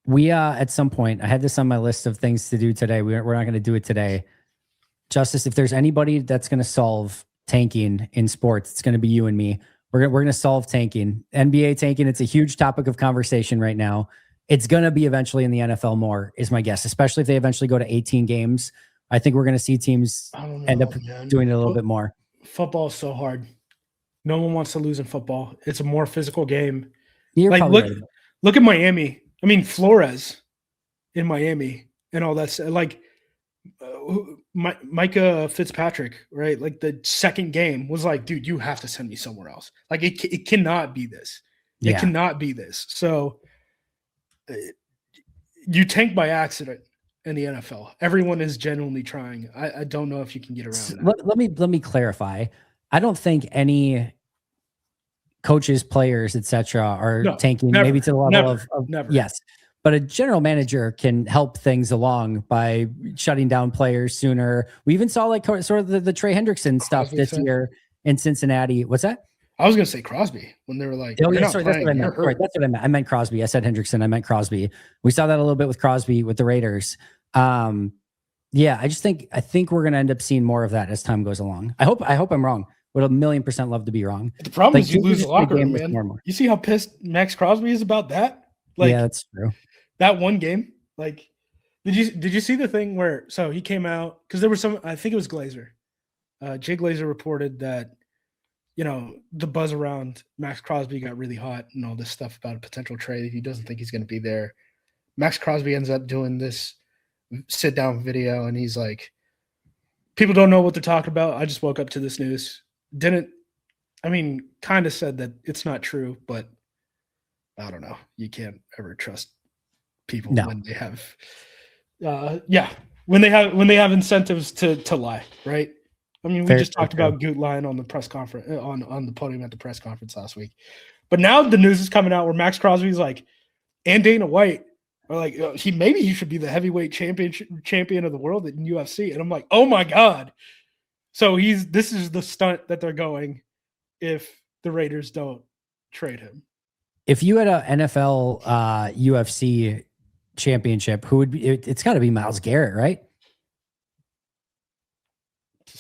We at some point, I had this on my list of things to do today. We're not going to do it today. Justis, if there's anybody that's going to solve tanking in sports, it's going to be you and me. We're going to solve tanking. NBA tanking, it's a huge topic of conversation right now. It's going to be eventually in the NFL more, is my guess, especially if they eventually go to 18 games. I think we're going to see teams end up doing it a little bit more. Football is so hard. No one wants to lose in football. It's a more physical game. You're Like probably look, right. look at Miami. I mean Flores in Miami and all that. Like Micah Fitzpatrick, right? Like the second game was like, dude, you have to send me somewhere else. Like it cannot be this. It Yeah. cannot be this. So you tank by accident in the NFL. Everyone is genuinely trying. I don't know if you can get around that. Let me clarify. I don't think any coaches, players, etc., are tanking never, maybe to the level never. Yes, but a general manager can help things along by shutting down players sooner. We even saw like sort of the Trey Hendrickson stuff this year in Cincinnati. What's that? I was going to say Crosby when they were like, oh, yeah, sorry, that's what I meant. Right, that's what I meant. I meant Crosby. I said Hendrickson. I meant Crosby. We saw that a little bit with Crosby with the Raiders. Yeah, I think we're going to end up seeing more of that as time goes along. I hope I'm wrong. Would 1,000,000% love to be wrong. But the problem is you lose the locker room, man. More. You see how pissed Max Crosby is about that? Like, yeah, that's true. That one game, like, did you see the thing where so he came out because there was some, I think it was Glazer. Jay Glazer reported that, the buzz around Max Crosby got really hot and all this stuff about a potential trade. He doesn't think he's going to be there. Max Crosby ends up doing this sit down video and he's like, people don't know what they're talking about. I just woke up to this news. Kind of said that it's not true, but I don't know. You can't ever trust people when they have, when they have incentives to lie, right? I mean, we just talked about Goot lying on the press conference on the podium at the press conference last week, but now the news is coming out where Max Crosby's like, and Dana White are like, he should be the heavyweight champion of the world in UFC, and I'm like, oh my god. So this is the stunt that they're going if the Raiders don't trade him. If you had an NFL UFC championship, who would be? It's got to be Myles Garrett, right?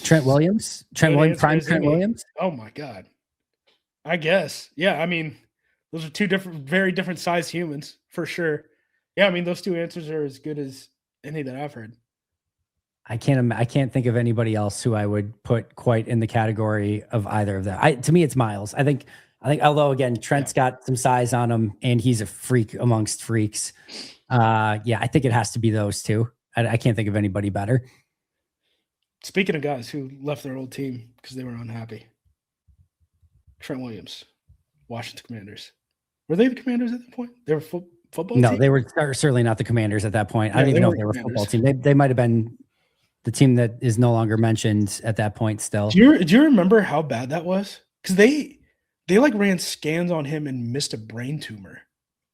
Trent Williams, Trent Williams. Oh my god, I guess. Yeah, I mean, those are two very different sized humans for sure. Yeah, I mean, those two answers are as good as any that I've heard. I can't think of anybody else who I would put quite in the category of either of them. To me, it's Myles. I think, although again, Trent's got some size on him and he's a freak amongst freaks. I think it has to be those two. I can't think of anybody better. Speaking of guys who left their old team because they were unhappy, Trent Williams, Washington Commanders. Were they the Commanders at that point? They were football No, team? they were certainly not the Commanders at that point. I don't even know if they were a football team. They might have been the team that is no longer mentioned at that point still. Do you remember how bad that was? Because they like ran scans on him and missed a brain tumor,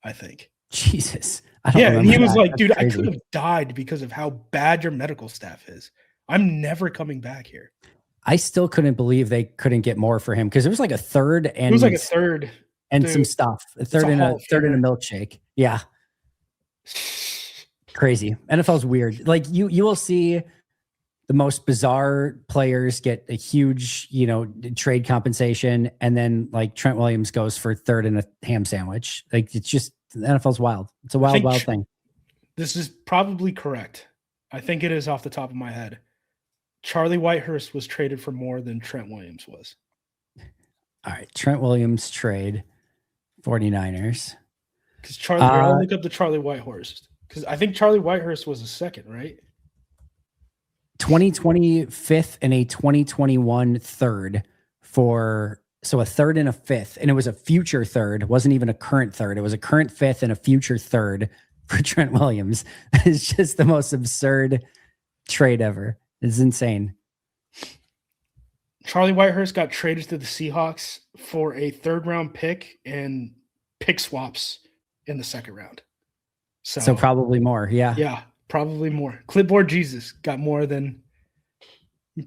I think. Jesus. And he was like, dude, I could have died because of how bad your medical staff is. I'm never coming back here. I still couldn't believe they couldn't get more for him because it was like a third and it was like a third and dude, some stuff. A third and a milkshake. Yeah. Crazy. NFL's weird. Like you will see the most bizarre players get a huge, trade compensation, and then like Trent Williams goes for third and a ham sandwich. Like it's just the NFL's wild. It's a wild thing. This is probably correct. I think it is off the top of my head. Charlie Whitehurst was traded for more than Trent Williams was. All right, Trent Williams trade 49ers. Because I'll look up the Charlie Whitehurst. Because I think Charlie Whitehurst was a second, right? 2025th and a 2021 third so a third and a fifth, and it was a future third. It wasn't even a current third. It was a current fifth and a future third for Trent Williams. It's just the most absurd trade ever. It's insane. Charlie Whitehurst got traded to the Seahawks for a third round pick and pick swaps in the second round. So probably more. Yeah. Yeah, probably more. Clipboard Jesus got more than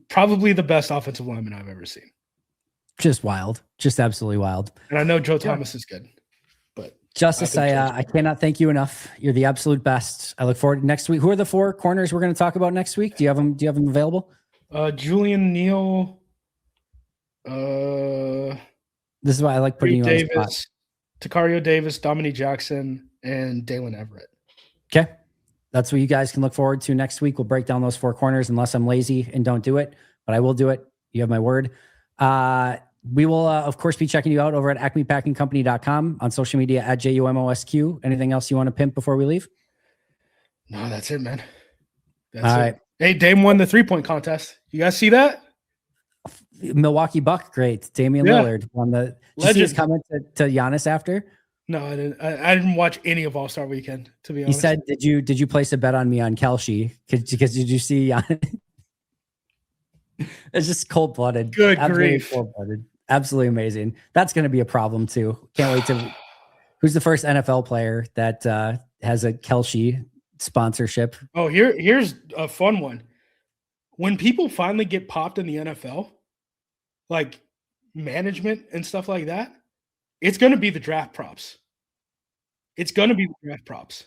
probably the best offensive lineman I've ever seen. Just wild. Just absolutely wild. And I know Joe Thomas is good. But Justis, I cannot thank you enough. You're the absolute best. I look forward to next week. Who are the four corners we're going to talk about next week? Do you have them available? Julian Neal. This is why I like putting you on the spot. Takario Davis, Dominique Jackson, and Dalen Everett. Okay. That's what you guys can look forward to next week. We'll break down those four corners unless I'm lazy and don't do it, but I will do it. You have my word. We will, of course, be checking you out over at acmepackingcompany.com, on social media at JUMOSQ. Anything else you want to pimp before we leave? No, that's it, man. That's All it. right. Hey, Dame won the 3-point contest. You guys see that? Milwaukee Buck, great. Damian Yeah. Lillard won the. Did you see his comment to Giannis after? No, I didn't. I didn't watch any of All-Star Weekend, to be honest. He said, "Did you place a bet on me on Kelce? Because did you see Giannis?" It's just cold-blooded. Good Absolutely grief. cold-blooded. Absolutely amazing. That's going to be a problem too. Can't wait to. Who's the first NFL player that has a Kelce sponsorship? Oh, here's a fun one. When people finally get popped in the NFL, like management and stuff like that, it's going to be the draft props. It's going to be the draft props.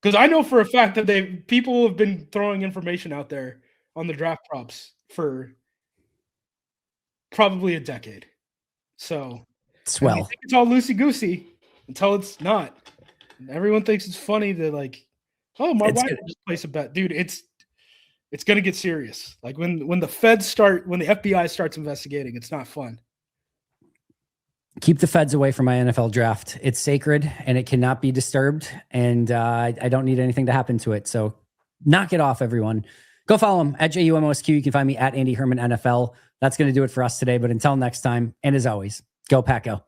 Because I know for a fact that people have been throwing information out there on the draft props for probably a decade. So Swell. you think it's all loosey-goosey until it's not. And everyone thinks it's funny to like, oh, my wife will just place a bet. Dude, it's going to get serious. Like when the FBI starts investigating, it's not fun. Keep the feds away from my NFL draft. It's sacred and it cannot be disturbed. And I don't need anything to happen to it. So knock it off, everyone. Go follow him at JUMOSQ. You can find me at Andy Herman NFL. That's going to do it for us today. But until next time, and as always, go Pack Go.